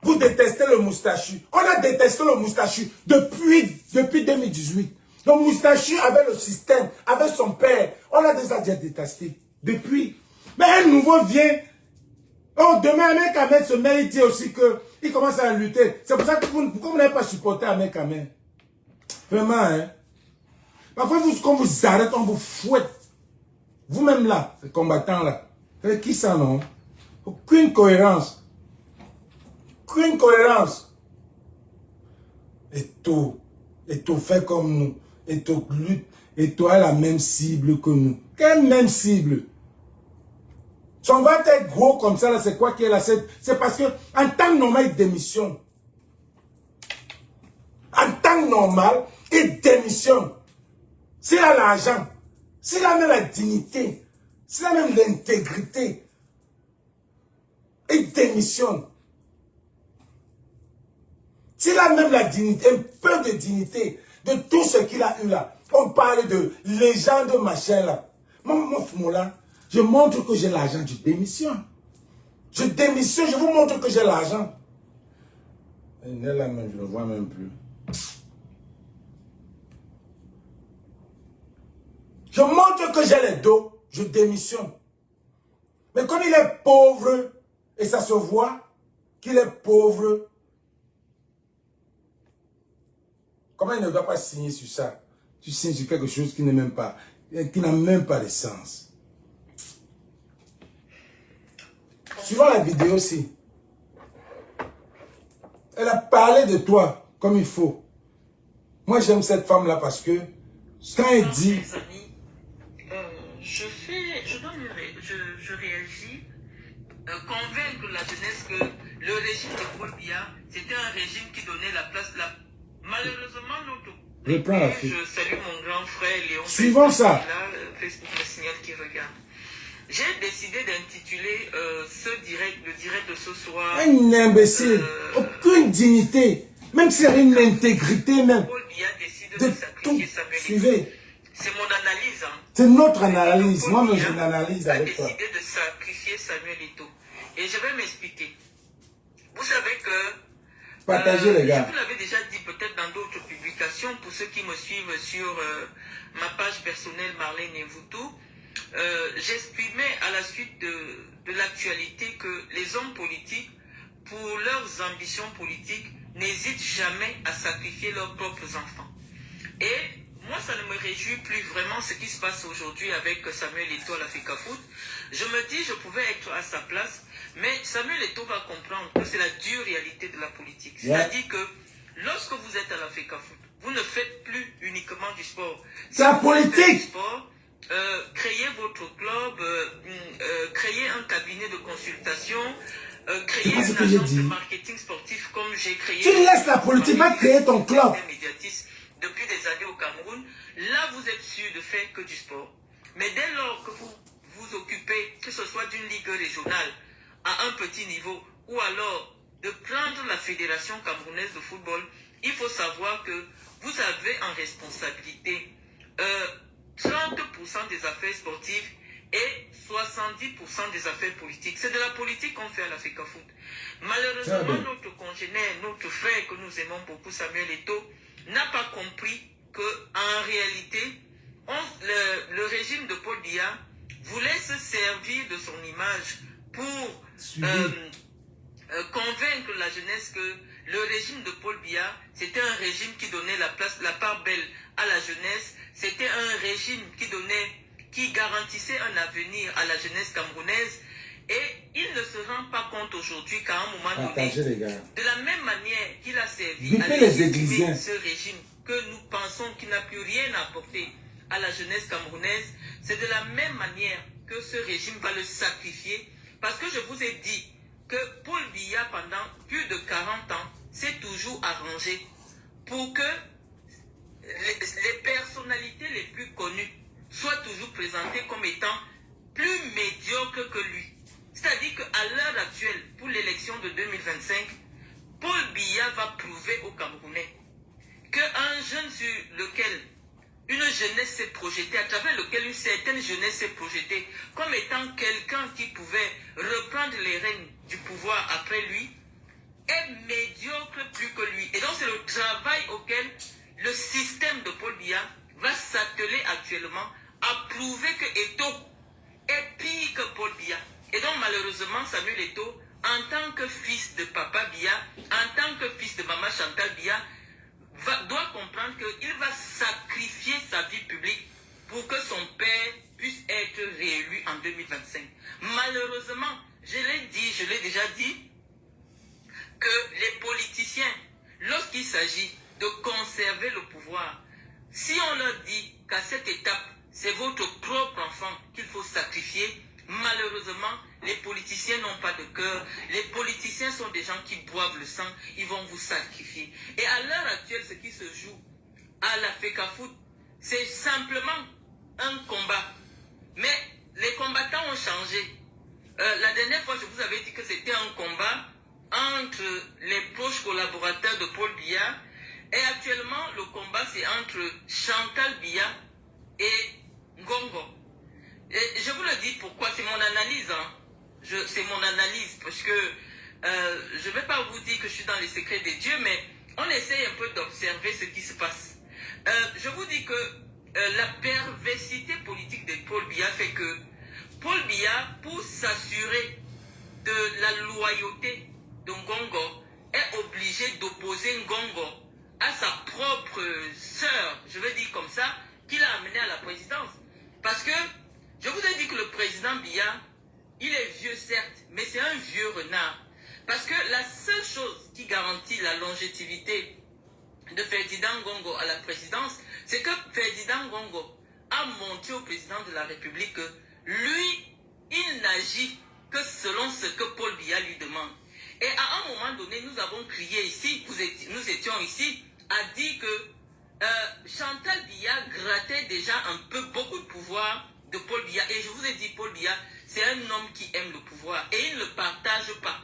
Vous détestez le moustachu. On a détesté le moustachu depuis 2018. Le moustachu avait le système, avec son père. On a déjà détesté. Depuis. Mais un nouveau vient. Oh, demain, Ahmed Kamel se met, il dit aussi qu'il commence à lutter. C'est pour ça que pourquoi vous n'avez pas supporté Ahmed Kamel? Vraiment, hein. Parfois, quand vous arrêtez, on vous fouette. Vous-même là, les combattants là. C'est qui ça, non? Aucune cohérence. Aucune cohérence. Et tout fait comme nous. Et tout lutte. Et toi, la même cible que nous. Quelle même cible? Son ventre est gros comme ça, là, c'est quoi qui est là? C'est parce que en temps normal, il démissionne. En temps normal, il démissionne. S'il a l'argent, s'il a même la dignité, s'il a même l'intégrité, il démissionne. S'il a même la dignité, un peu de dignité, de tout ce qu'il a eu là. On parle de légende machin là. Mon là, je montre que j'ai l'argent, je démissionne. Je démissionne, je vous montre que j'ai l'argent. Il est là même, je ne le vois même plus. Je montre que j'ai les dos, je démissionne. Mais comme il est pauvre, et ça se voit qu'il est pauvre, comment il ne doit pas signer sur ça? Tu signes sur quelque chose qui n'est même pas, qui n'a même pas de sens. Suivant la vidéo aussi, elle a parlé de toi comme il faut. Moi j'aime cette femme-là parce que quand elle dit... Mes amis, je réagis, convaincre la jeunesse que le régime de Paul Biya, c'était un régime qui donnait la place, malheureusement, je salue mon grand frère Léon. Suivant ça. Facebook me signale qu'il regarde. J'ai décidé d'intituler le direct de ce soir. Un imbécile, aucune dignité, même s'il y a une intégrité même. Paul Biya décide De de sacrifier tout. Samuel. Suivez. C'est mon analyse. Hein. C'est notre analyse. Moi, je l'analyse avec toi. A décidé de sacrifier Samuel Eto'o. Et je vais m'expliquer. Vous savez que... Partagez les gars. Je vous l'avais déjà dit peut-être dans d'autres publications, pour ceux qui me suivent sur ma page personnelle Marlène Nvutu, j'exprimais à la suite de l'actualité que les hommes politiques, pour leurs ambitions politiques, n'hésitent jamais à sacrifier leurs propres enfants. Et moi, ça ne me réjouit plus vraiment ce qui se passe aujourd'hui avec Samuel Eto'o à la FECAFOOT. Je me dis, je pouvais être à sa place, mais Samuel Eto'o va comprendre que c'est la dure réalité de la politique. C'est-à-dire que lorsque vous êtes à la FECAFOOT, vous ne faites plus uniquement du sport. C'est la politique. Créez votre club, créez un cabinet de consultation, créez une agence de marketing sportif comme j'ai créé. Tu laisses la politique, va créer ton club. Depuis des années au Cameroun, là vous êtes sûr de faire que du sport. Mais dès lors que vous vous occupez, que ce soit d'une ligue régionale à un petit niveau, ou alors de prendre la fédération camerounaise de football, il faut savoir que vous avez en responsabilité 30% des affaires sportives et 70% des affaires politiques. C'est de la politique qu'on fait à la FECAFOOT. Malheureusement, notre congénère, notre frère que nous aimons beaucoup, Samuel Eto'o, n'a pas compris qu'en réalité, le régime de Paul Biya voulait se servir de son image pour convaincre la jeunesse que le régime de Paul Biya, c'était un régime qui donnait la part belle à la jeunesse, c'était un régime qui garantissait un avenir à la jeunesse camerounaise. Et il ne se rend pas compte aujourd'hui qu'à un moment donné, de la même manière qu'il a servi à légitimer ce régime que nous pensons qu'il n'a plus rien à apporter à la jeunesse camerounaise, c'est de la même manière que ce régime va le sacrifier. Parce que je vous ai dit que Paul Biya, pendant plus de 40 ans, s'est toujours arrangé pour que les personnalités les plus connues soient toujours présentées comme étant plus médiocres que lui. C'est-à-dire qu'à l'heure actuelle, pour l'élection de 2025, Paul Biya va prouver aux Camerounais qu'un jeune sur lequel une jeunesse s'est projetée, à travers lequel une certaine jeunesse s'est projetée, comme étant quelqu'un qui pouvait reprendre les rênes du pouvoir après lui, est médiocre plus que lui. Et donc c'est le travail auquel le système de Paul Biya va s'atteler actuellement à prouver que Eto'o est pire que Paul Biya. Et donc malheureusement Samuel Eto'o, en tant que fils de Papa Biya, en tant que fils de Maman Chantal Biya, doit comprendre qu'il va sacrifier sa vie publique pour que son père puisse être réélu en 2025. Malheureusement, je l'ai déjà dit, que les politiciens, lorsqu'il s'agit de conserver le pouvoir, si on leur dit qu'à cette étape, c'est votre propre enfant qu'il faut sacrifier, malheureusement, les politiciens n'ont pas de cœur. Les politiciens sont des gens qui boivent le sang, ils vont vous sacrifier. Et à l'heure actuelle, ce qui se joue à la FECAFOOT, c'est simplement un combat. Mais les combattants ont changé. La dernière fois, je vous avais dit que c'était un combat entre les proches collaborateurs de Paul Biya. Et actuellement, le combat, c'est entre Chantal Biya et Ngongo. Et je vous le dis pourquoi, c'est mon analyse. C'est mon analyse, parce que je ne vais pas vous dire que je suis dans les secrets des dieux, mais on essaye un peu d'observer ce qui se passe. Je vous dis que la perversité politique de Paul Biya fait que Paul Biya, pour s'assurer de la loyauté de Ngongo, est obligé d'opposer Ngongo à sa propre sœur, je veux dire comme ça, qu'il a amené à la présidence. Parce que, je vous ai dit que le président Biya, il est vieux certes, mais c'est un vieux renard. Parce que la seule chose qui garantit la longévité de Ferdinand Ngongo à la présidence, c'est que Ferdinand Ngongo a montré au président de la République que lui, il n'agit que selon ce que Paul Biya lui demande. Et à un moment donné, nous avons crié ici, nous étions ici, à dire que Chantal Biya grattait déjà un peu beaucoup de pouvoir de Paul Biya. Et je vous ai dit, Paul Biya, c'est un homme qui aime le pouvoir et il ne le partage pas.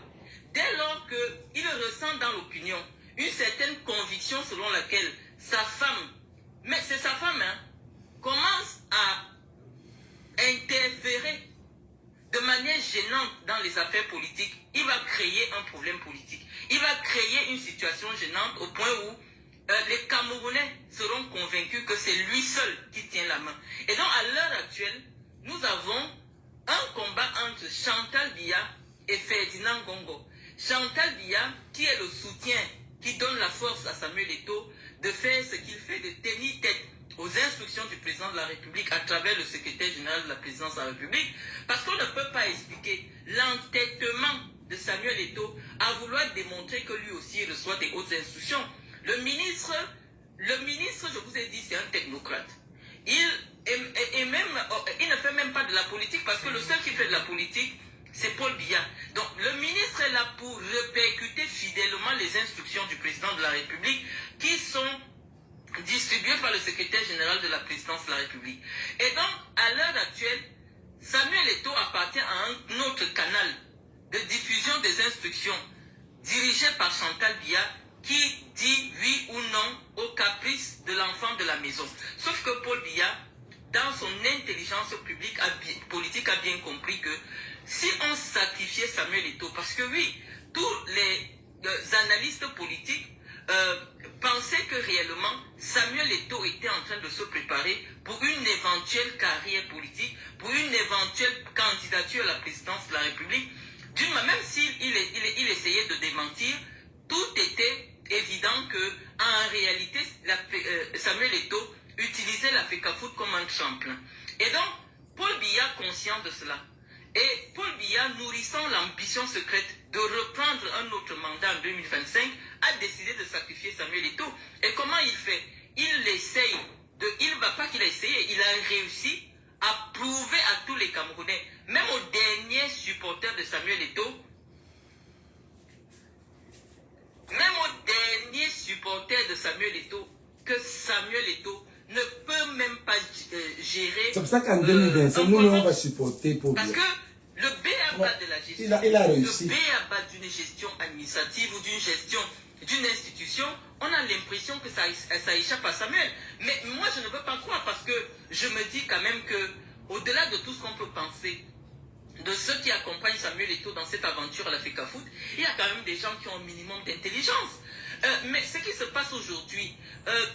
Dès lors qu'il ressent dans l'opinion une certaine conviction selon laquelle sa femme, mais c'est sa femme, commence à interférer de manière gênante dans les affaires politiques, il va créer un problème politique. Il va créer une situation gênante au point où les Camerounais seront convaincus que c'est lui seul qui tient la main. Et donc, à l'heure actuelle, nous avons un combat entre Chantal Biya et Ferdinand Ngongo. Chantal Biya, qui est le soutien, qui donne la force à Samuel Eto'o de faire ce qu'il fait, de tenir tête aux instructions du président de la République à travers le secrétaire général de la présidence de la République, parce qu'on ne peut pas expliquer l'entêtement de Samuel Eto'o à vouloir démontrer que lui aussi reçoit des hautes instructions. Le ministre, je vous ai dit, c'est un technocrate. Il ne fait même pas de la politique, parce que le seul qui fait de la politique, c'est Paul Biya. Donc le ministre est là pour répercuter fidèlement les instructions du président de la République qui sont distribuées par le secrétaire général de la présidence de la République. Et donc, à l'heure actuelle, Samuel Eto'o appartient à un autre canal de diffusion des instructions dirigé par Chantal Biya qui dit oui ou non aux caprices de l'enfant de la maison. Sauf que Paul Biya, dans son intelligence politique, a bien compris que si on sacrifiait Samuel Eto'o, parce que oui, tous les analystes politiques pensaient que réellement Samuel Eto'o était en train de se préparer pour une éventuelle carrière politique, pour une éventuelle candidature à la présidence de la République. Même s'il essayait de démentir, tout était évident que en réalité Samuel Eto'o utilisait la FECAFOOT comme un tremplin. Et donc, Paul Biya, conscient de cela, et Paul Biya, nourrissant l'ambition secrète de reprendre un autre mandat en 2025, a décidé de sacrifier Samuel Eto'o. Et comment il fait? Il va pas qu'il a essayé, il a réussi à prouver à tous les Camerounais, même aux derniers supporters de Samuel Eto'o, que Samuel Eto'o ne peut même pas gérer. C'est pour ça qu'en 2025, nous, on va supporter Paul Biya. Parce que le B.A.B.A. de la gestion, il a réussi. le B.A.B.A. d'une gestion administrative ou d'une gestion d'une institution, on a l'impression que ça échappe à Samuel. Mais moi, je ne peux pas croire, parce que je me dis quand même que, au-delà de tout ce qu'on peut penser, de ceux qui accompagnent Samuel Eto'o dans cette aventure à la FECAFOOT, il y a quand même des gens qui ont un minimum d'intelligence. Mais ce qui se passe aujourd'hui,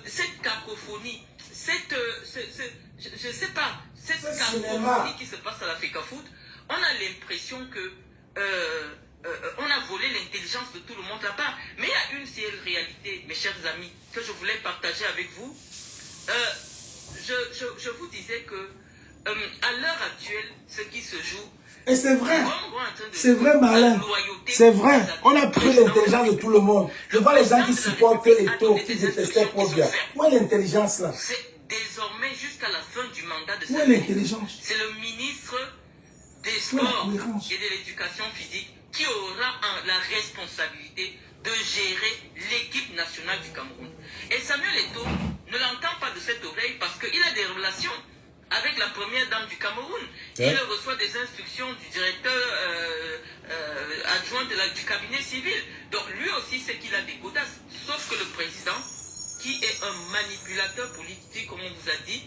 cette cacophonie, je sais pas, cette cacophonie qui se passe à la FECAFOOT, on a l'impression que on a volé l'intelligence de tout le monde là-bas. Mais il y a une seule réalité, mes chers amis, que je voulais partager avec vous. Je vous disais que à l'heure actuelle, ce qui se joue, Et c'est vrai. Bongo est en train de C'est vrai, Malin. C'est vrai. On a pris l'intelligence de tout le monde. Je vois les gens qui supportent Eto'o, qui détestaient Paul Biya. Où est l'intelligence là? C'est désormais jusqu'à la fin du mandat de Où est Samuel. l'intelligence? C'est le ministre des Où est la Sports cohérence? et de l'Éducation physique qui aura la responsabilité de gérer l'équipe nationale du Cameroun. Et Samuel Eto'o ne l'entend pas de cette oreille parce qu'il a des relations avec la première dame du Cameroun. Ouais. Il reçoit des instructions du directeur adjoint du cabinet civil. Donc lui aussi sait qu'il a des godasses. Sauf que le président, qui est un manipulateur politique, comme on vous a dit,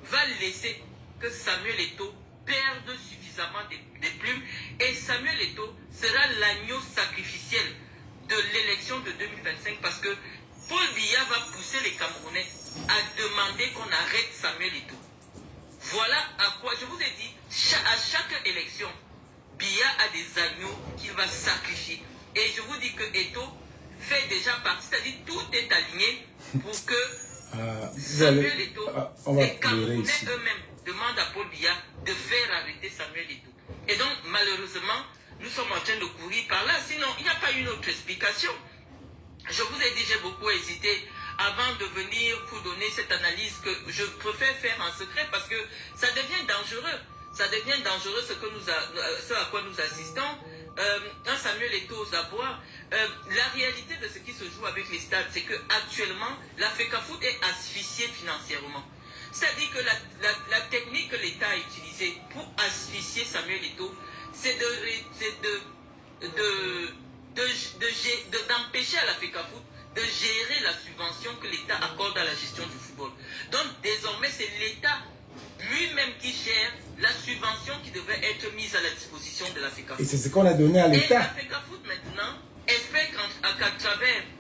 va laisser que Samuel Eto'o perde suffisamment des plumes. Et Samuel Eto'o sera l'agneau sacrificiel de l'élection de 2025 parce que Paul Biya va pousser les Camerounais à demander qu'on arrête Samuel Eto'o. Voilà à quoi je vous ai dit, à chaque élection, Biya a des agneaux qu'il va sacrifier. Et je vous dis que Eto'o fait déjà partie, c'est-à-dire tout est aligné pour que Samuel Eto'o, les Camerounais eux-mêmes demandent à Paul Biya de faire arrêter Samuel Eto'o. Et donc, malheureusement, nous sommes en train de courir par là, sinon il n'y a pas une autre explication. Je vous ai dit, j'ai beaucoup hésité avant de venir vous donner cette analyse que je préfère faire en secret parce que ça devient dangereux. Ça devient dangereux ce à quoi nous assistons. Un Samuel Eto'o aux abois. La réalité de ce qui se joue avec les stades, c'est qu'actuellement, la FECAFOOT est asphyxiée financièrement. C'est-à-dire que la technique que l'État a utilisée pour asphyxier Samuel Eto'o, c'est d'empêcher à la FECAFOOT de gérer la subvention que l'État accorde à la gestion du football. Donc désormais, c'est l'État lui-même qui gère la subvention qui devait être mise à la disposition de la FECAFOOT. Et c'est ce qu'on a donné à Et l'État. la FECAFOOT maintenant espère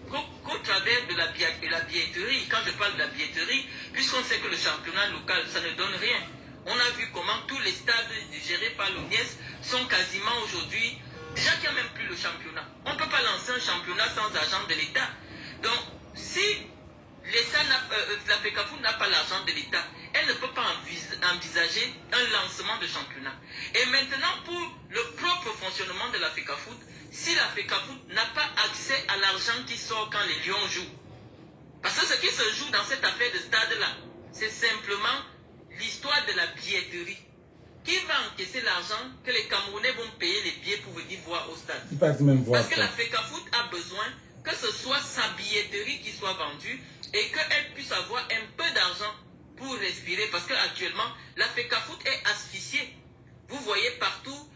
qu'au travers de la billetterie, quand je parle de la billetterie, puisqu'on sait que le championnat local, ça ne donne rien. On a vu comment tous les stades gérés par l'ONIES sont quasiment aujourd'hui, déjà qu'il n'y a même plus le championnat. On ne peut pas lancer un championnat sans argent de l'État. Donc, si la FECAFOOT n'a pas l'argent de l'État, elle ne peut pas envisager un lancement de championnat. Et maintenant, pour le propre fonctionnement de la FECAFOOT, si la FECAFOOT n'a pas accès à l'argent qui sort quand les Lions jouent, parce que ce qui se joue dans cette affaire de stade-là, c'est simplement l'histoire de la billetterie. Qui va encaisser l'argent que les Camerounais vont payer les billets pour venir voir au stade? Parce que la FECAFOOT a besoin que ce soit sa billetterie qui soit vendue et qu'elle puisse avoir un peu d'argent pour respirer. Parce qu'actuellement, la FECAFOOT est asphyxiée. Vous voyez partout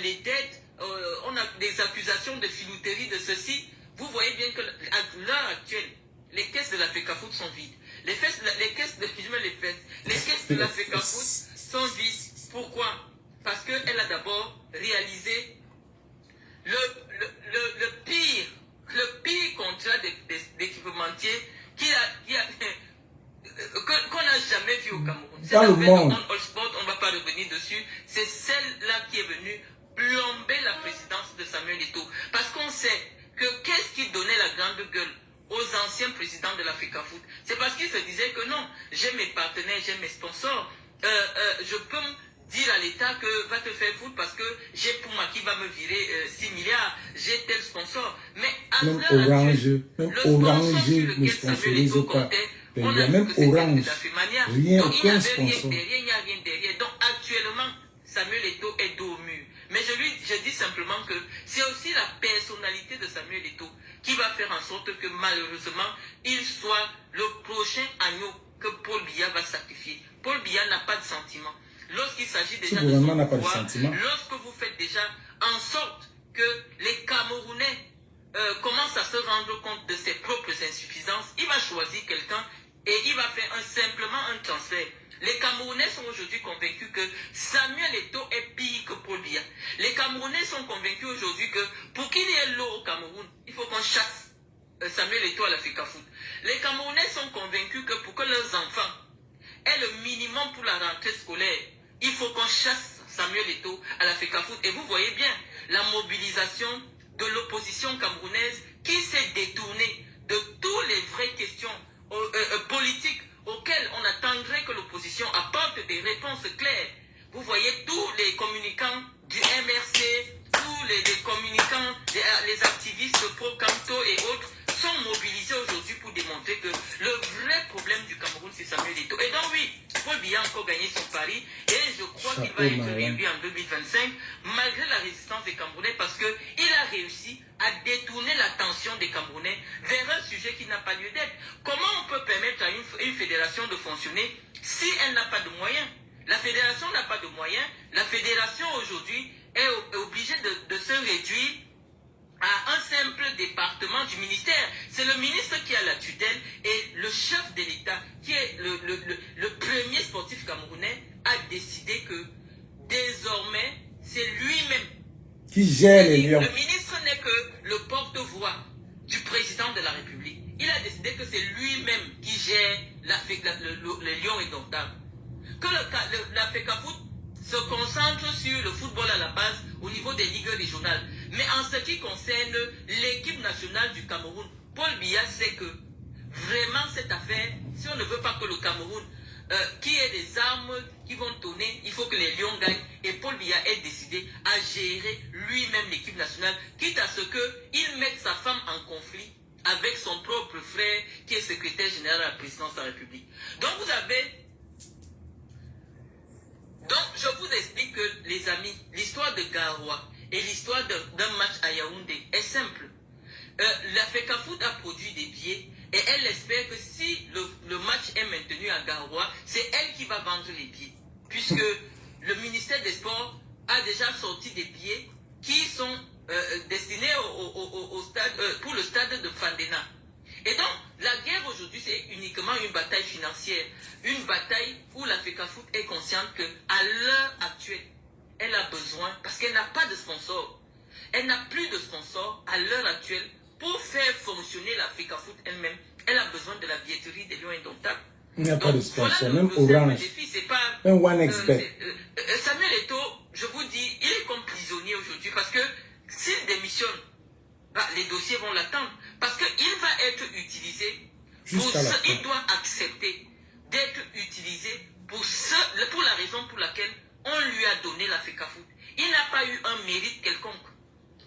les dettes, on a des accusations de filouterie, de ceci. Vous voyez bien que à l'heure actuelle, les caisses de la FECAFOOT sont vides. Les caisses de la FECAFOOT sont vides. Pourquoi? Parce qu'elle a d'abord réalisé le pire contrat d'équipementier qu'on n'a jamais vu au Cameroun. Dans le monde. On ne va pas revenir dessus. C'est celle-là qui est venue plomber la présidence de Samuel Eto'o. Parce qu'on sait que qu'est-ce qui donnait la grande gueule aux anciens présidents de la FECAFOOT? C'est parce qu'ils se disaient que non, j'ai mes partenaires, j'ai mes sponsors. Je peux dire à l'État que va te faire foutre parce que j'ai Puma qui va me virer 6 milliards, j'ai tel sponsor. Mais à Même l'heure Orange, actuelle, même le sponsor Orange sur ne lequel Samuel sponsorise Eto'o pas. comptait, on a Même vu que c'était Orange, Dafemania. rien, Donc il n'y aucun avait rien sponsor. derrière, il n'y a rien derrière. Donc actuellement, Samuel Eto'o est dos au mur. Mais je dis simplement que c'est aussi la personnalité de Samuel Eto'o qui va faire en sorte que malheureusement, il soit le prochain agneau que Paul Biya va sacrifier. Paul Biya n'a pas de sentiment. Lorsqu'il s'agit déjà de son pouvoir, lorsque vous faites déjà en sorte que les Camerounais commencent à se rendre compte de ses propres insuffisances, il va choisir quelqu'un et il va faire simplement un transfert. Les Camerounais sont aujourd'hui convaincus que Samuel Eto'o est pire que Paul Biya. Les Camerounais sont convaincus aujourd'hui que pour qu'il y ait l'eau au Cameroun, il faut qu'on chasse Samuel Eto'o à la FECAFOOT. Les Camerounais sont convaincus que pour que leurs enfants aient le minimum pour la rentrée scolaire, il faut qu'on chasse Samuel Eto'o à la FECAFOOT. Et vous voyez bien la mobilisation de l'opposition camerounaise qui s'est détournée de toutes les vraies questions politiques auxquelles on attendrait que l'opposition apporte des réponses claires. Vous voyez tous les communicants du MRC, tous les communicants, les activistes pro-Canto et autres sont mobilisés aujourd'hui pour démontrer que le vrai problème du Cameroun, c'est Samuel Eto'o. Et donc oui, Paul Biya a encore gagné son pari et je crois qu'il va être réélu en 2025 malgré la résistance des Camerounais parce qu'il a réussi à détourner l'attention des Camerounais vers un sujet qui n'a pas lieu d'être. Comment on peut permettre à une fédération de fonctionner si elle n'a pas de moyens? La fédération n'a pas de moyens. La fédération aujourd'hui est obligée de se réduire à un simple département du ministère. C'est le ministre qui a la tutelle et le chef de l'État, qui est le premier sportif camerounais, a décidé que désormais, c'est lui-même qui gère les lions. Le ministre n'est que le porte-voix du président de la République. Il a décidé que c'est lui-même qui gère les lions indomptables. Que la FECAFOOT se concentre sur le football à la base au niveau des ligues régionales. Mais en ce qui concerne l'équipe nationale du Cameroun, Paul Biya sait que vraiment cette affaire, si on ne veut pas que le Cameroun, qui ait des armes qui vont tourner, il faut que les Lions gagnent. Et Paul Biya est décidé à gérer lui-même l'équipe nationale, quitte à ce qu'il mette sa femme en conflit avec son propre frère qui est secrétaire général à la présidence de la République. Donc vous avez... Donc, je vous explique que, les amis, l'histoire de Garoua et l'histoire d'un match à Yaoundé est simple. La FECAFOOT a produit des billets et elle espère que si le match est maintenu à Garoua, c'est elle qui va vendre les billets. Puisque le ministère des Sports a déjà sorti des billets qui sont destinés au stade, pour le stade de Fandena. Et donc, la guerre aujourd'hui, c'est uniquement une bataille financière. Une bataille où la FECAFOOT est consciente qu'à l'heure actuelle, elle a besoin, parce qu'elle n'a pas de sponsor. Elle n'a plus de sponsor à l'heure actuelle pour faire fonctionner la FECAFOOT elle-même. Elle a besoin de la billetterie des Lions Indomptables. Il n'y a pas de sponsor, voilà même Orange. Même OneXBet. Samuel Eto'o, je vous dis, il est comme prisonnier aujourd'hui parce que s'il démissionne, les dossiers vont l'attendre. Parce qu'il va être utilisé, il doit accepter d'être utilisé pour la raison pour laquelle on lui a donné la FECAFOOT. Il n'a pas eu un mérite quelconque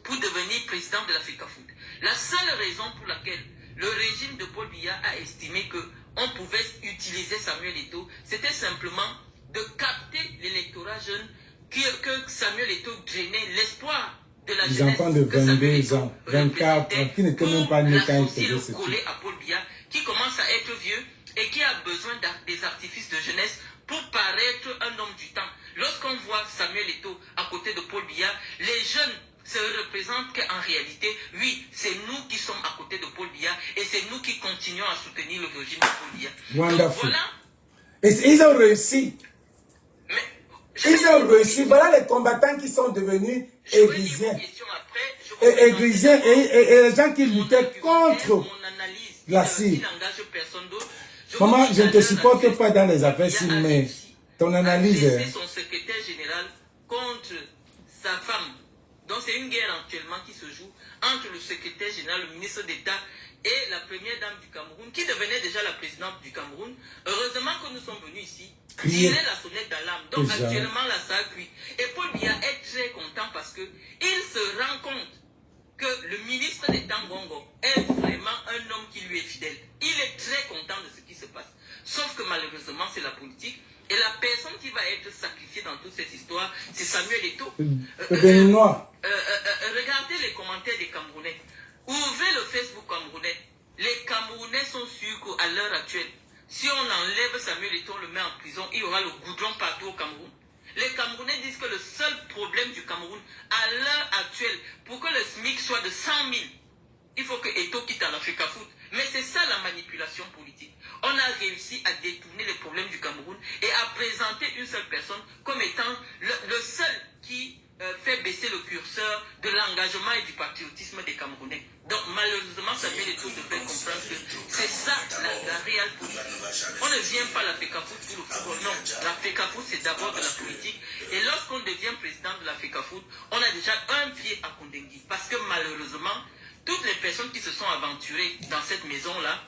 pour devenir président de la FECAFOOT. La seule raison pour laquelle le régime de Paul Biya a estimé qu'on pouvait utiliser Samuel Eto'o, c'était simplement de capter l'électorat jeune que Samuel Eto'o drainait l'espoir de la les jeunesse. enfants de 22 ans, 24 qui n'étaient même pas nés quand ils faisaient ce truc. À Paul Biya, qui commence à être vieux et qui a besoin des artifices de jeunesse pour paraître un homme du temps. Lorsqu'on voit Samuel Eto'o à côté de Paul Biya, les jeunes se représentent qu'en réalité, oui, c'est nous qui sommes à côté de Paul Biya et c'est nous qui continuons à soutenir le régime de Paul Biya. Wonderful. Donc, voilà. Et ils ont réussi. Mais, ils ont réussi. Voilà les combattants qui sont devenus églisiens. Et les gens qui luttaient contre la Syrie. Maman, je ne te supporte pas dans les affaires si, mais ton analyse est... son secrétaire général contre sa femme. Donc c'est une guerre actuellement qui se joue entre le secrétaire général, le ministre d'État et la première dame du Cameroun, qui devenait déjà la présidente du Cameroun. Heureusement que nous sommes venus ici tirer la sonnette d'alarme. Donc actuellement là ça a cuit. Et Paul Biya est très content parce que il se rend compte que le ministre d'État Ngongo est vraiment un homme qui lui est fidèle. Il est très content de ce qui se passe. Sauf que malheureusement c'est la politique. Et la personne qui va être sacrifiée dans toute cette histoire, c'est Samuel Eto'o. Regardez les commentaires des Camerounais. Ouvrez le Facebook camerounais. Les Camerounais sont sûrs qu'à l'heure actuelle, si on enlève Samuel Eto'o, on le met en prison, il y aura le goudron partout au Cameroun. Les Camerounais disent que le seul problème du Cameroun, à l'heure actuelle, pour que le SMIC soit de 100 000, il faut que Eto'o quitte à la FECAFOOT. Mais c'est ça la manipulation politique. On a réussi à détourner les problèmes du Cameroun et à présenter une seule personne comme étant le seul qui fait baisser le curseur de l'engagement et du patriotisme des Camerounais. Donc malheureusement, Samuel Eto'o devrait comprendre que c'est ça la réelle politique. On ne vient pas à la FECAFOOT pour le football, non. La FECAFOOT, c'est d'abord de la politique. Et lorsqu'on devient président de la FECAFOOT, on a déjà un pied à Kondengui. Parce que malheureusement, toutes les personnes qui se sont aventurées dans cette maison-là,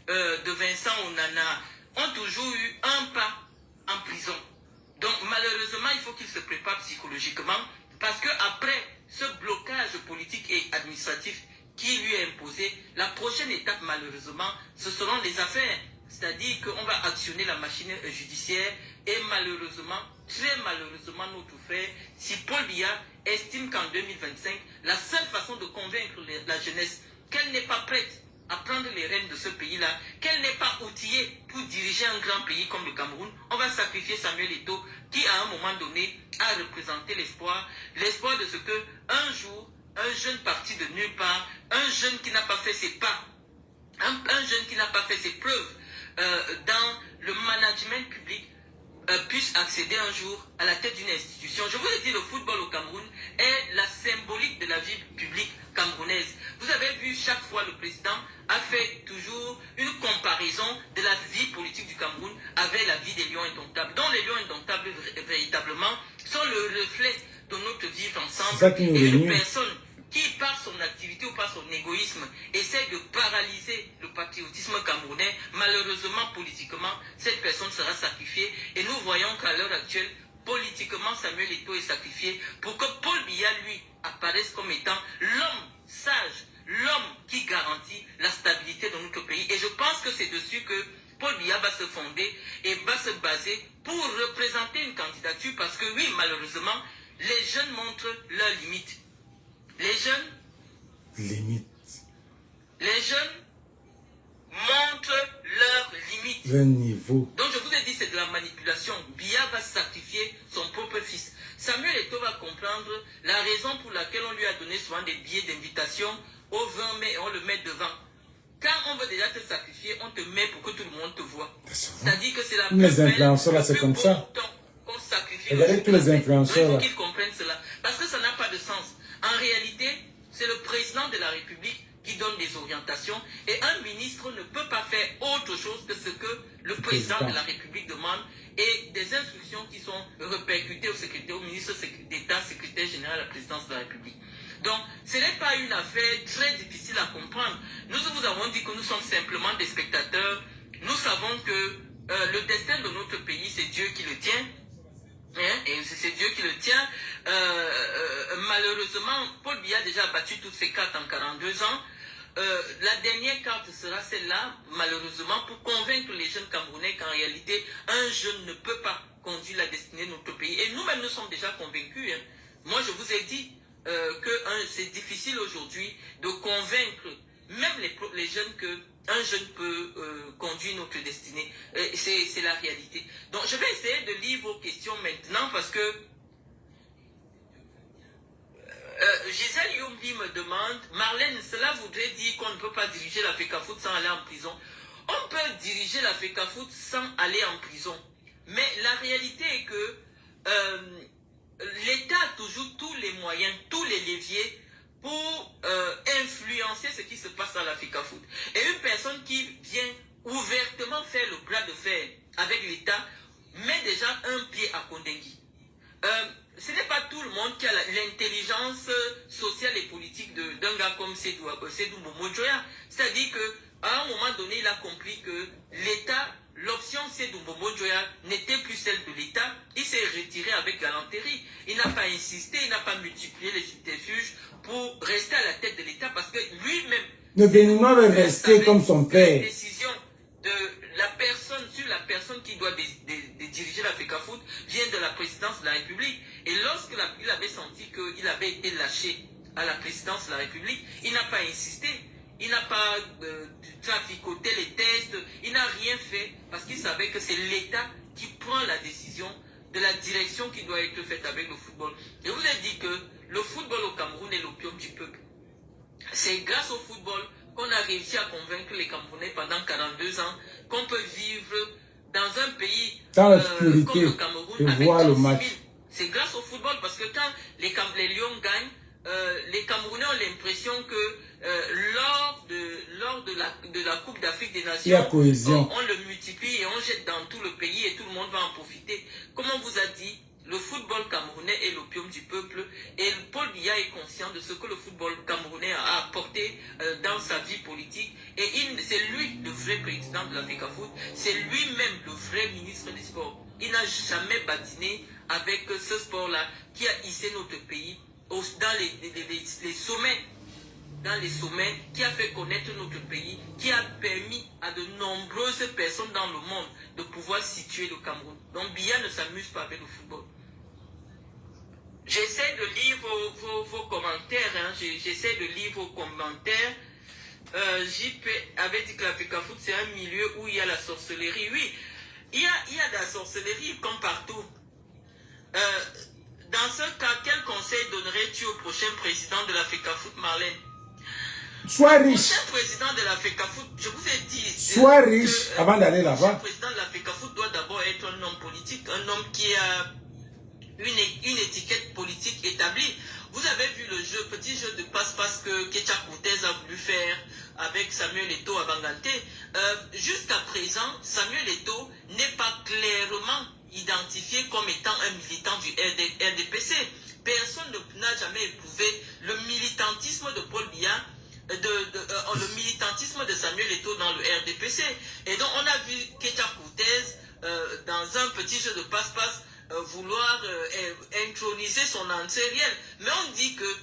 de Vincent Onana, ont toujours eu un pas en prison. Donc malheureusement, il faut qu'ils se préparent psychologiquement Parce que après ce blocage politique et administratif qui lui est imposé, la prochaine étape, malheureusement, ce seront les affaires. C'est-à-dire qu'on va actionner la machine judiciaire et malheureusement, très malheureusement, notre frère, si Paul Biya estime qu'en 2025, la seule façon de convaincre la jeunesse qu'elle n'est pas prête à prendre les rênes de ce pays-là, qu'elle n'est pas outillée pour diriger un grand pays comme le Cameroun, on va sacrifier Samuel Eto'o qui, à un moment donné, a représenté l'espoir de ce que un jour, un jeune parti de nulle part, un jeune qui n'a pas fait ses pas, un jeune qui n'a pas fait ses preuves dans le management public puisse accéder un jour à la tête d'une institution. Je vous ai dit, le football au Cameroun est la symbolique de la vie publique camerounaise. Vous avez vu, chaque fois le président a fait toujours une comparaison de la vie politique du Cameroun avec la vie des Lions Indomptables, dont les Lions Indomptables véritablement sont le reflet de notre vivre ensemble. Et une personne qui, par son activité ou par son égoïsme, essaie de paralyser le patriotisme camerounais, malheureusement, politiquement, cette personne sera sacrifiée. Et nous voyons qu'à l'heure actuelle, politiquement, Samuel Eto'o est sacrifié pour que Paul Biya, lui, apparaisse comme étant l'homme sage, l'homme qui garantit la stabilité de notre pays. Et je pense que c'est dessus que Paul Biya va se fonder et va se baser pour représenter une candidature, parce que oui, malheureusement, les jeunes montrent leurs limites. Les jeunes montrent leurs limites. Le niveau. Donc je vous ai dit, c'est de la manipulation. Biya va sacrifier son propre fils. Samuel Eto'o va comprendre la raison pour laquelle on lui a donné souvent des billets d'invitation au 20 mai et on le met devant. Quand on veut déjà te sacrifier, on te met pour que tout le monde te voit. C'est-à-dire que c'est la plus les influenceurs là, c'est comme ça. Qu'on sacrifie. Regardez tous les influenceurs là. Il faut qu'ils comprennent cela. Parce que ça n'a pas de sens. En réalité, c'est le président de la République qui donne des orientations et un ministre ne peut pas faire autre chose que ce que le président de la République demande et des instructions qui sont répercutées au ministre d'État, secrétaire général à la présidence de la République. Donc, ce n'est pas une affaire très difficile à comprendre. Nous vous avons dit que nous sommes simplement des spectateurs. Nous savons que le destin de notre pays, c'est Dieu qui le tient. Et c'est Dieu qui le tient. Malheureusement, Paul Biya a déjà battu toutes ses cartes en 42 ans. La dernière carte sera celle-là, malheureusement, pour convaincre les jeunes Camerounais qu'en réalité, un jeune ne peut pas conduire la destinée de notre pays. Et nous-mêmes, nous sommes déjà convaincus. Moi, je vous ai dit que c'est difficile aujourd'hui de convaincre même les jeunes qu'un jeune peut conduire notre destinée. C'est la réalité. Donc, je vais essayer de lire vos questions maintenant parce que Gisèle Youmbi me demande, Marlène, cela voudrait dire qu'on ne peut pas diriger la FECAFOOT sans aller en prison. On peut diriger la FECAFOOT sans aller en prison. Mais la réalité est que l'État a toujours tous les moyens, tous les leviers pour influencer ce qui se passe à la FECAFOOT. Et une personne qui vient ouvertement faire le bras de fer avec l'État met déjà un pied à Kondengui. Ce n'est pas tout le monde qui a l'intelligence sociale et politique d'un gars comme Sédou Momo Joya. C'est-à-dire qu'à un moment donné, il a compris que l'État, l'option Sédou Momo Joya n'était plus celle de l'État. Il s'est retiré avec galanterie. Il n'a pas insisté, il n'a pas multiplié les subterfuges pour rester à la tête de l'État parce que lui-même... Le Béninois veut rester comme son père. La décision de la personne sur la personne qui doit diriger la FECAFOOT vient de la présidence de la République. Et lorsqu'il avait senti qu'il avait été lâché à la présidence de la République, il n'a pas insisté, il n'a pas traficoté les tests, il n'a rien fait parce qu'il savait que c'est l'État qui prend la décision de la direction qui doit être faite avec le football. Je vous ai dit que le football au Cameroun est l'opium du peuple. C'est grâce au football qu'on a réussi à convaincre les Camerounais pendant 42 ans qu'on peut vivre dans un pays dans l'obscurité comme le Cameroun avec voir le 36 000. match. C'est grâce au football parce que quand les Lions gagnent, les Camerounais ont l'impression que lors de la Coupe d'Afrique des Nations, il y a cohésion. On le multiplie et on jette dans tout le pays et tout le monde va en profiter. Comme on vous a dit, le football camerounais est l'opium du peuple et Paul Biya est conscient de ce que le football camerounais a apporté dans sa vie politique et c'est lui le vrai président de la FECAFOOT, c'est lui-même le vrai ministre des Sports. il n'a jamais batiné avec ce sport-là qui a hissé notre pays dans les sommets. Dans les sommets, qui a fait connaître notre pays, qui a permis à de nombreuses personnes dans le monde de pouvoir situer le Cameroun. Donc Biya ne s'amuse pas avec le football. J'essaie de lire vos commentaires, hein. J'essaie de lire vos commentaires. JP avait dit que la FECAFOOT c'est un milieu où il y a la sorcellerie. Oui, il y a de la sorcellerie comme partout. Dans ce cas, quel conseil donnerais-tu au prochain président de la FECAFOOT, Marlène? Sois riche. Le prochain président de la FECAFOOT, je vous ai dit. Sois riche avant d'aller là-bas. Le président de la FECAFOOT doit d'abord être un homme politique, un homme qui a une étiquette politique établie. Vous avez vu le petit jeu de passe-passe que Ketia Courtez a voulu faire avec Samuel Eto'o à Bangalté. Jusqu'à présent, Samuel Eto'o n'est pas clairement identifié comme étant un militant du RDPC. Personne n'a jamais éprouvé le militantisme de Paul Biya, le militantisme de Samuel Eto'o dans le RDPC. Et donc on a vu Ketia Courtez dans un petit jeu de passe-passe vouloir introniser son ancériel. Mais on dit que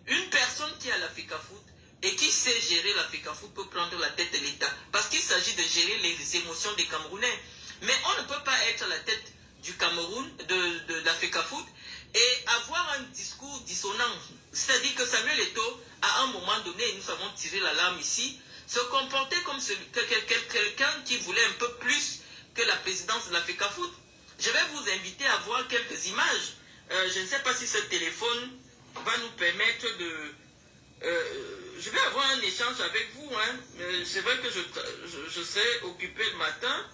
une personne qui a la FECAFOOT et qui sait gérer la FECAFOOT peut prendre la tête de l'État. Parce qu'il s'agit de gérer les émotions des Camerounais. Mais on ne peut pas être à la tête du Cameroun, de la FECAFOOT, et avoir un discours dissonant. C'est-à-dire que Samuel Eto'o, à un moment donné, nous avons tiré l'alarme ici, se comportait comme quelqu'un qui voulait un peu plus que la présidence de la FECAFOOT. Je vais vous inviter à voir quelques images. Je ne sais pas si ce téléphone va nous permettre de... je vais avoir un échange avec vous. Hein. C'est vrai que je serai occupé le matin.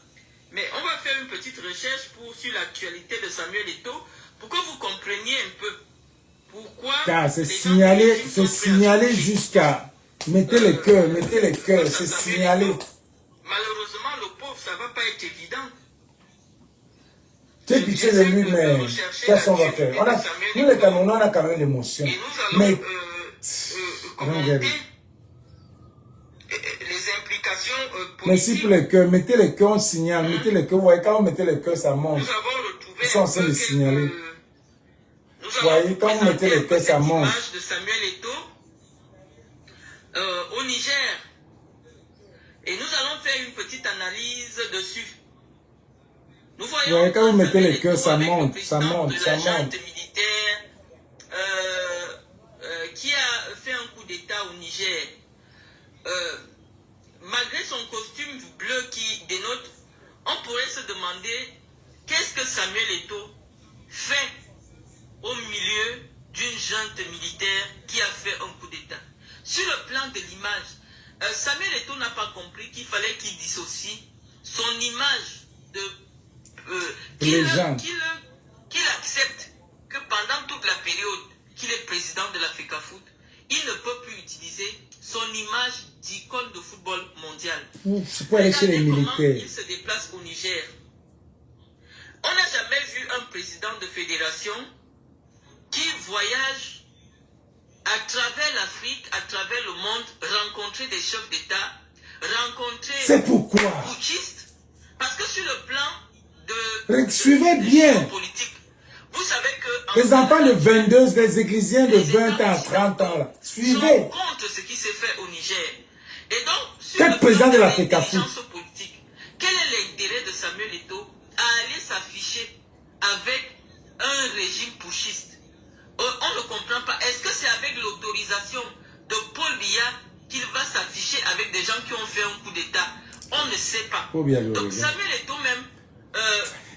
Mais on va faire une petite recherche sur l'actualité de Samuel Eto'o pour que vous compreniez un peu pourquoi... Car c'est signalé jusqu'à... Mettez les cœurs, c'est signalé. Malheureusement, le pauvre, ça ne va pas être évident. Tu es pitié de lui, mais qu'est-ce qu'on va faire? Nous, les Camerounais, on a quand même l'émotion. Et nous Mais... allons commenter les implications politiques. Merci pour les cœurs. Mettez les cœurs, on signale. Mettez les cœurs. Vous voyez, quand vous mettez les cœurs, ça monte. Nous avons retrouvé... Ils sont en train de signaler. Vous voyez, quand vous mettez les cœurs, ça monte. Image de Samuel Eto'o au Niger. Et nous allons faire une petite analyse dessus. Nous voyons Ouais, quand vous mettez Samuel les cœurs, Eto'o ça avec monte, le ça président monte, de ça la monte. junte militaire qui a fait un coup d'État au Niger. Malgré son costume bleu qui dénote, on pourrait se demander qu'est-ce que Samuel Eto'o fait au milieu d'une junte militaire qui a fait un coup d'État. Sur le plan de l'image, Samuel Eto'o n'a pas compris qu'il fallait qu'il dissocie son image de qu'il accepte que pendant toute la période qu'il est président de la FECAFOOT, il ne peut plus utiliser son image d'icône de football mondial. C'est pour aller chez les militaires. Il se déplace au Niger. On n'a jamais vu un président de fédération qui voyage à travers l'Afrique, à travers le monde, rencontrer des chefs d'État, rencontrer C'est pourquoi. putschistes, parce que sur le plan Suivez bien. politique, vous savez que Les enfants de 22, les églisiens de 20 ans, 30 ans, là. Suivez. compte ce qui s'est fait au Niger. Et donc, sur Quel le président plan de la l'intelligence politique, quel est l'intérêt de Samuel Eto'o à aller s'afficher avec un régime putschiste? On ne comprend pas. Est-ce que c'est avec l'autorisation de Paul Biya qu'il va s'afficher avec des gens qui ont fait un coup d'État? On ne sait pas. Donc Samuel Eto'o même,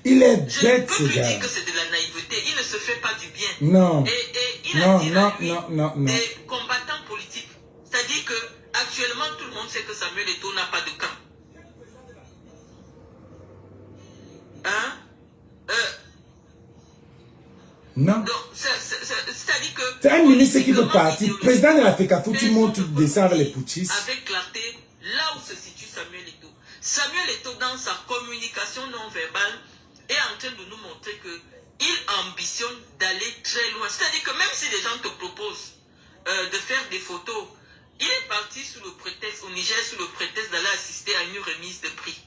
il est je bête, peux ce lui gars. dire que c'est de la naïveté. Il ne se fait pas du bien. Non. Et il a dit à lui non. des combattants politiques. C'est-à-dire que actuellement tout le monde sait que Samuel Eto'o n'a pas de camp. Hein? Non. Donc, c'est-à-dire que... C'est un ministre qui peut partir. Président de la FECAFOOT, tout le monde descend avec les putschistes. Avec clarté, là où se situe Samuel Eto'o. Samuel Eto'o, dans sa communication non verbale, est en train de nous montrer qu'il ambitionne d'aller très loin. C'est-à-dire que même si les gens te proposent de faire des photos, il est parti sous le prétexte, au Niger, sous le prétexte d'aller assister à une remise de prix.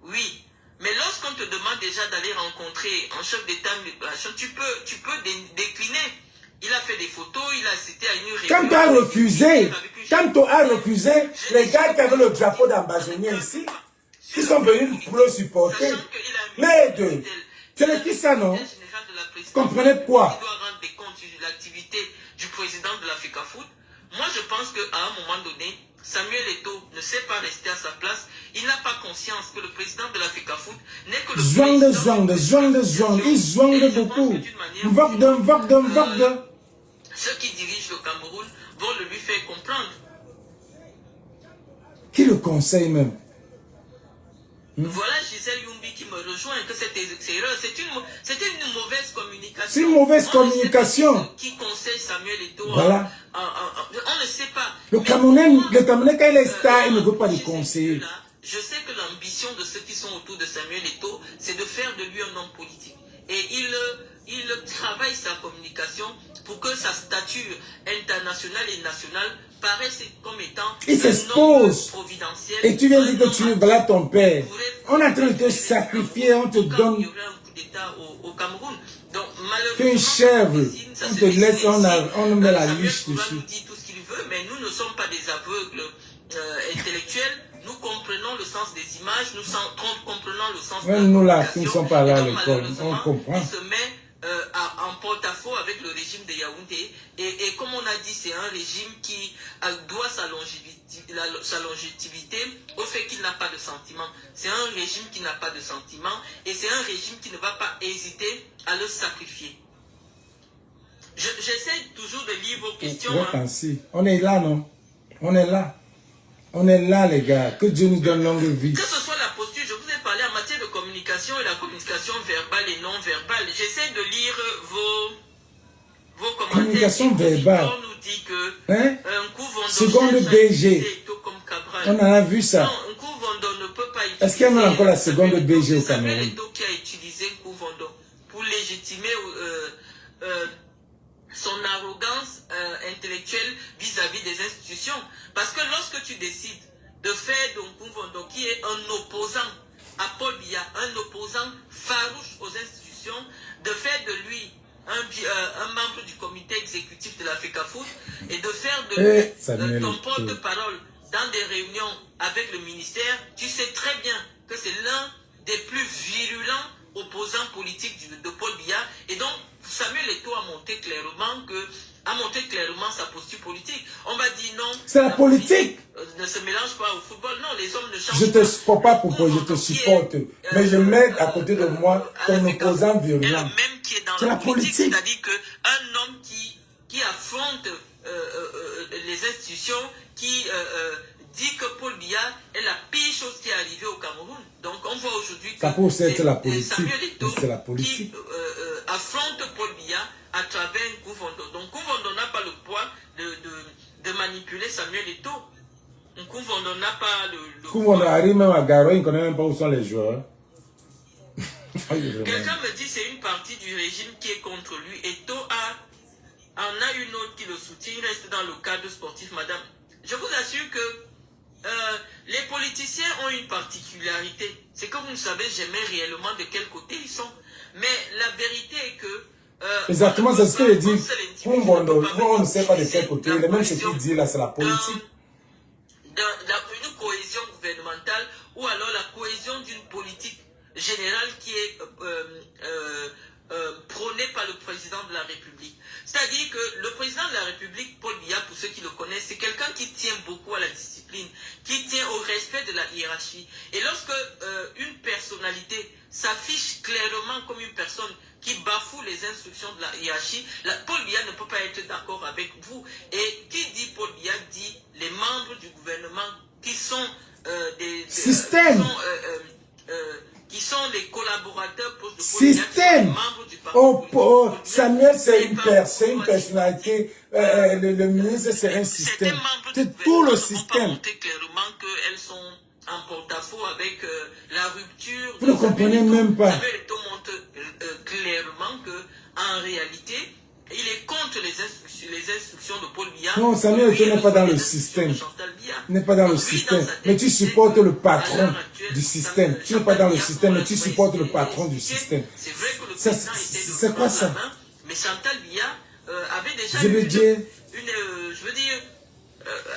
Oui, mais lorsqu'on te demande déjà d'aller rencontrer un chef d'État, tu peux décliner. Il a fait des photos, il a assisté à une réunion. Quand tu as refusé, les gars qui avaient le drapeau d'ambazonien ici, qui sont venus pour le supporter, mais c'est qui ça, non? Comprenez quoi? Il doit rendre des comptes sur l'activité du président de la FECAFOOT. Moi, je pense qu'à un moment donné, Samuel Eto'o ne sait pas rester à sa place. Il n'a pas conscience que le président de la FECAFOOT n'est que le président. Ils zonguent beaucoup. Ceux qui dirigent le Cameroun vont le lui faire comprendre. Qui le conseille même? Voilà Gisèle Youmbi qui me rejoint, que c'était une mauvaise communication. C'est une mauvaise communication. Qui conseille Samuel Eto'o? Voilà. On ne sait pas. Le Camerounais, quand il est star, il ne veut pas le conseiller. Je sais que l'ambition de ceux qui sont autour de Samuel Eto'o, c'est de faire de lui un homme politique. Et il travaille sa communication pour que sa stature internationale et nationale paraisse comme étant il s'expose. Providentiel. Et tu viens dire que tu es voilà ton père. On est en train de te sacrifier, on te donne. Il y aurait un coup d'État au Cameroun. Donc, malheureusement, tu es une chèvre. On te laisse, on met la liche dessus. Nous dit tout ce qu'il veut, mais nous ne sommes pas des aveugles intellectuels. Nous comprenons le sens des images, nous comprenons le sens de la nous là, qui ne sommes pas là à l'école, on comprend. Il se met en porte-à-faux avec le régime de Yaoundé. Et comme on a dit, c'est un régime qui doit sa longévité au fait qu'il n'a pas de sentiments. C'est un régime qui n'a pas de sentiments et c'est un régime qui ne va pas hésiter à le sacrifier. J'essaie toujours de lire vos questions. On est là, non? On est là. On est là, les gars. Que Dieu nous donne longue vie. Que ce soit la posture, je vous ai parlé en matière de communication et la communication verbale et non verbale. J'essaie de lire vos commentaires. Communication verbale. On nous dit que hein? Nkou-Vondo seconde BG. On en a vu ça. Non, Nkou-Vondo ne peut pas utiliser. Est-ce qu'il y en a encore la seconde BG au Cameroun? Samuel Eto'o qui a utilisé Nkou-Vondo pour légitimer son arrogance intellectuelle vis-à-vis des institutions. Parce que lorsque tu décides de faire Nkou-Vondo, qui est un opposant à Paul Biya, un opposant farouche aux institutions, de faire de lui un membre du comité exécutif de la FECAFOOT et de faire de lui ton porte-parole dans des réunions avec le ministère, tu sais très bien que c'est l'un des plus virulents opposants politiques de Paul Biya. Et donc, Samuel Eto'o a montré clairement sa posture politique. On va dire non. C'est la politique. Ne se mélange pas au football. Non, les hommes ne changent pas. Je te supporte pas pourquoi je te supporte. Mais je mets à côté de moi ton opposant virulent. C'est la politique. C'est-à-dire qu'un homme qui affronte les institutions, qui dit que Paul Biya est la pire chose qui est arrivée au Cameroun. Donc on voit aujourd'hui que c'est la politique. Samuel Eto'o qui affronte Paul Biya à travers Nkou-Vondo. Donc Nkou-Vondo n'a pas le poids de manipuler Samuel Eto'o. Nkou-Vondo n'a pas le Nkou-Vondo arrive même à Garo, il ne connaît même pas où sont les joueurs. Quelqu'un me dit que c'est une partie du régime qui est contre lui. Eto'o en a une autre qui le soutient. Il reste dans le cadre sportif, madame. Je vous assure que les politiciens ont une particularité. C'est que vous ne savez jamais réellement de quel côté ils sont. Mais la vérité est que... exactement, c'est ce que je dis. On ne sait pas de quel côté. Le même ce qu'il dit là, c'est la politique. Une cohésion gouvernementale ou alors la cohésion d'une politique générale qui est prônée par le président de la République. C'est-à-dire que le président de la République, Paul Biya, pour ceux qui le connaissent, c'est quelqu'un qui tient beaucoup à la discipline, qui tient au respect de la hiérarchie. Et lorsque une personnalité s'affiche clairement comme une personne qui bafoue les instructions de la hiérarchie, Paul Biya ne peut pas être d'accord avec vous. Et qui dit Paul Biya dit les membres du gouvernement qui sont système. Qui sont les collaborateurs pour système. Samuel, c'est une personnalité. Le ministre, c'est un système. C'est tout le système. On peut clairement qu'elles sont en porte-à-faux avec la rupture. Vous ne comprenez même pas. Samuel Eto'o montre clairement qu'en réalité, il est contre contre les instructions de Paul Biya. Non, Samuel Eto'o n'est pas dans le système. Il n'est pas dans le système. Mais tu supportes le patron du système. Tu n'es pas dans le système, mais tu supportes le patron du système. C'est vrai que le Ça, président était c'est quoi ça? mais Chantal Biya avait déjà Je veux dire...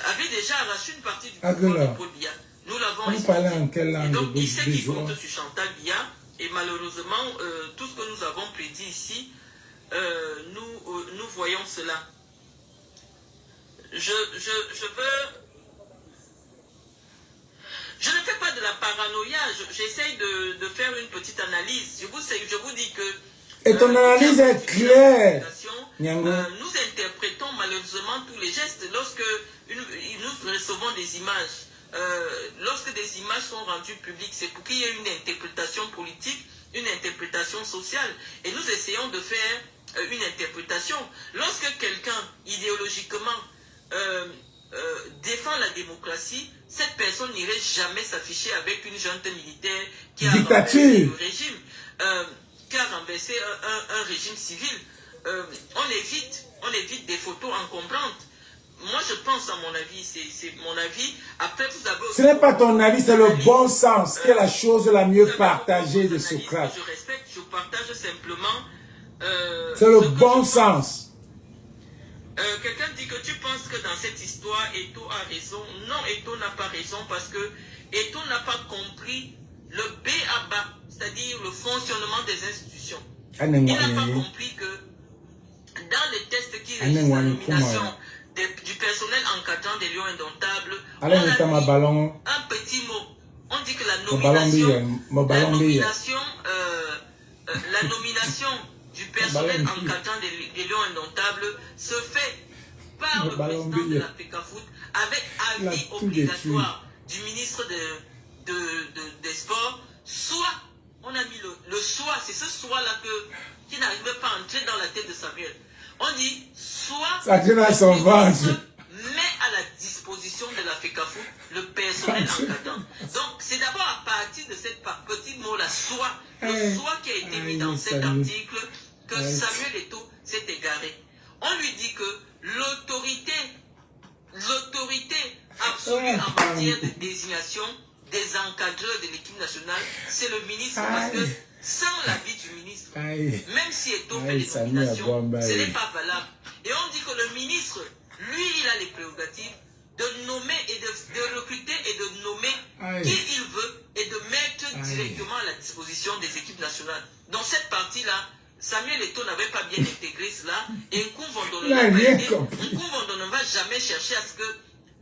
avait déjà arraché une partie du Ah, pouvoir là. de Paul Biya. Nous l'avons On expliqué. parlait en quelle langue? Et donc, il sait qu'il Des compte joueurs. sur Chantal Biya. Et malheureusement, tout ce que nous avons prédit ici, nous voyons cela. Je ne fais pas de la paranoïa, j'essaye de faire une petite analyse. Je vous dis que... Et ton analyse est claire. Nyango. Nous interprétons malheureusement tous les gestes lorsque nous recevons des images. Lorsque des images sont rendues publiques, c'est pour qu'il y ait une interprétation politique, une interprétation sociale. Et nous essayons de faire une interprétation. Lorsque quelqu'un, idéologiquement, défend la démocratie, cette personne n'irait jamais s'afficher avec une junte militaire qui a renversé le régime, qui a renversé un régime civil. On évite des photos encombrantes. Moi, je pense, à mon avis, c'est mon avis. Après, vous avez... Ce n'est pas ton avis, c'est le bon sens qui est la chose la mieux partagée de Socrate. Je respecte, je partage simplement... c'est le bon sens. Quelqu'un dit que tu penses que dans cette histoire, Eto'o a raison. Non, Eto'o n'a pas raison parce que Eto'o n'a pas compris le B.A.B.A., c'est-à-dire le fonctionnement des institutions. Il n'a pas compris que dans les tests qui régissent la nomination du personnel encadrant des lions indomptables, on a mis un petit mot. On dit que la nomination du personnel encadrant des lions indomptables se fait par le président de la FECAFOOT avec avis obligatoire du ministre des Sports. Soit, on a mis le soit, c'est ce soit-là qui n'arrivait pas à entrer dans la tête de Samuel. On dit, soit ça tient à son ventre. Met à la disposition de la FECAFOOT le personnel encadrant. Donc, c'est d'abord à partir de cette petit mot-là, soit, le soit qui a été mis dans cet article, que Samuel Eto'o s'est égaré. On lui dit que l'autorité absolue en matière de désignation des encadreurs de l'équipe nationale, c'est le ministre, parce que sans l'avis du ministre, même si Eto'o fait des nominations, ce n'est pas valable. Et on dit que le ministre, lui, il a les prérogatives de nommer et de recruter et de nommer qui il veut et de mettre directement à la disposition des équipes nationales. Dans cette partie-là, Samuel Eto'o n'avait pas bien intégré cela et Nkoumvondo ne va jamais chercher à ce que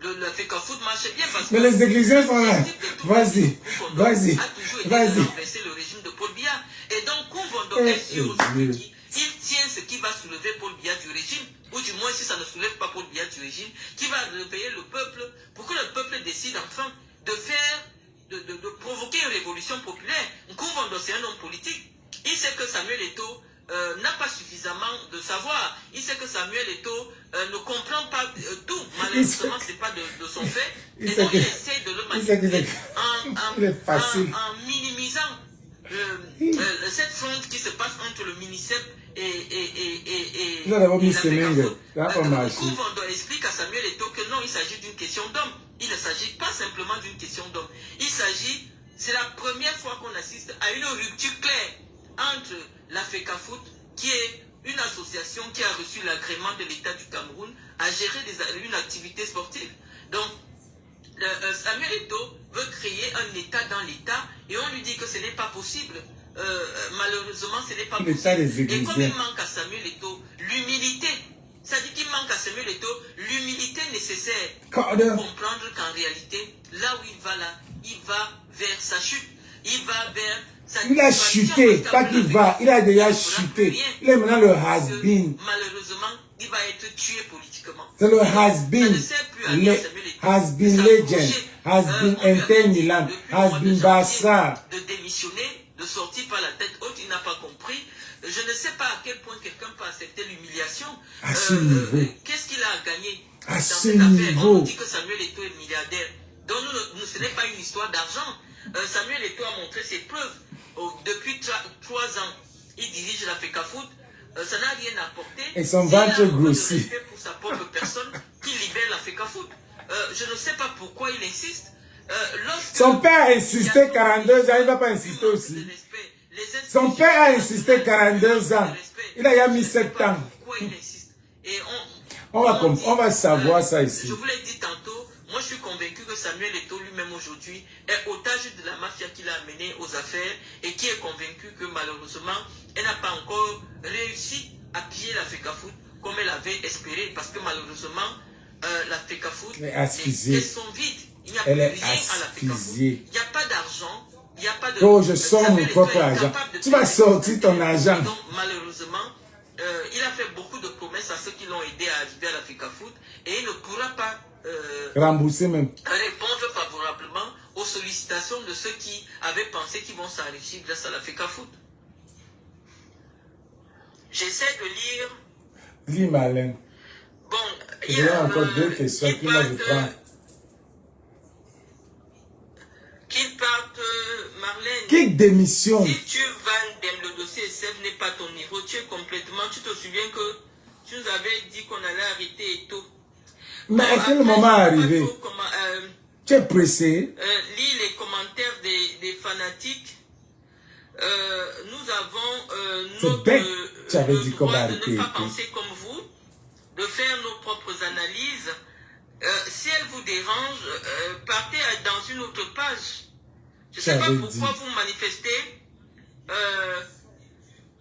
le FECAFOOT marche bien parce que... Mais les Églisiens sont là. Vas-y. A toujours été de renverser le régime de Paul Biya. Et donc Nkoumvondo est sûr aujourd'hui qu'il tient ce qui va soulever Paul Biya du régime, ou du moins si ça ne soulève pas Paul Biya du régime, qui va réveiller le peuple pour que le peuple décide enfin de provoquer une révolution populaire. Nkoumvondo, c'est un homme politique. Il sait que Samuel Eto'o n'a pas suffisamment de savoir. Il sait que Samuel Eto'o ne comprend pas tout. Malheureusement, ce n'est pas de son fait. Et donc, il essaie de le manipuler en minimisant cette fronde qui se passe entre le MINICEP et la FECAFOOT. Nkoumvondo explique à Samuel Eto'o que non, il s'agit d'une question d'homme. Il ne s'agit pas simplement d'une question d'homme. C'est la première fois qu'on assiste à une rupture claire entre la FECAFOOT, qui est une association qui a reçu l'agrément de l'État du Cameroun, à gérer une activité sportive. Donc, Samuel Eto'o veut créer un État dans l'État et on lui dit que ce n'est pas possible. Malheureusement, ce n'est pas possible. Et comme il manque à Samuel Eto'o l'humilité, c'est-à-dire qu'il manque à Samuel Eto'o l'humilité nécessaire pour comprendre qu'en réalité, là où il va il va vers sa chute. Il va vers... Il a chuté, pas qu'il va, il a déjà chuté. Il est maintenant le has-been. Malheureusement, il va être tué politiquement. C'est le has-been. Has-been legend. Has-been Inter Milan. Has-been Barça. De démissionner, de sortir par la tête haute, il n'a pas compris. Je ne sais pas à quel point quelqu'un peut accepter l'humiliation. À ce niveau. Qu'est-ce qu'il a à gagner à ce cette affaire? niveau. On dit que Samuel Eto'o est milliardaire. Donc ce n'est pas une histoire d'argent. Samuel Eto'o a montré ses preuves. Depuis 3 ans, il dirige la FECAFOOT. ça n'a rien apporté. Et son S'il a ventre un peu de grossit. respect pour sa propre personne, qu'il libère la FECAFOOT. Je ne sais pas pourquoi il insiste. Son père a insisté 42 ans, il ne va pas insister aussi. Son père a insisté 42 ans. Il a mis 7 ans. Pourquoi il insiste? Et On va savoir ça ici. Je vous l'ai dit tantôt, moi je suis convaincu que Samuel Eto'o lui-même aujourd'hui est otage de la mafia qu'il a amené aux affaires et qui est convaincu que malheureusement, elle n'a pas encore réussi à piller la FECAFOOT comme elle avait espéré parce que malheureusement, la FECAFOOT, asphyxiée. elles sont vides. Il n'y a Elle plus est rien à la FECAFOOT. asphyxiée. Il n'y a pas d'argent. Il n'y a pas de... Oh, je sors mon Samuel propre Eto'o est argent. incapable de Tu vas payer. sortir ton argent. Donc, malheureusement, il a fait beaucoup de promesses à ceux qui l'ont aidé à arriver à la FECAFOOT et il ne pourra pas Rembourser même. répondre favorablement aux sollicitations de ceux qui avaient pensé qu'ils vont s'enrichir grâce à la FECAFOOT. J'essaie de lire. Lis Malin. Bon, Il y a encore 2 questions que moi je prends. Qu'il parte, Marlène. Qui démissionne? Si tu vannes le dossier SF n'est pas ton niveau, tu es complètement. Tu te souviens que tu nous avais dit qu'on allait arrêter Eto'o. Mais est-ce que le moment est arrivé? Tu es pressé? Lis les commentaires des fanatiques. Nous avons Tu avais dit qu'on droit va de arrêter ne pas Eto'o. penser comme vous, de faire nos propres analyses. Si elle vous dérange, partez dans une autre page. Je ne sais pas pourquoi vous manifestez.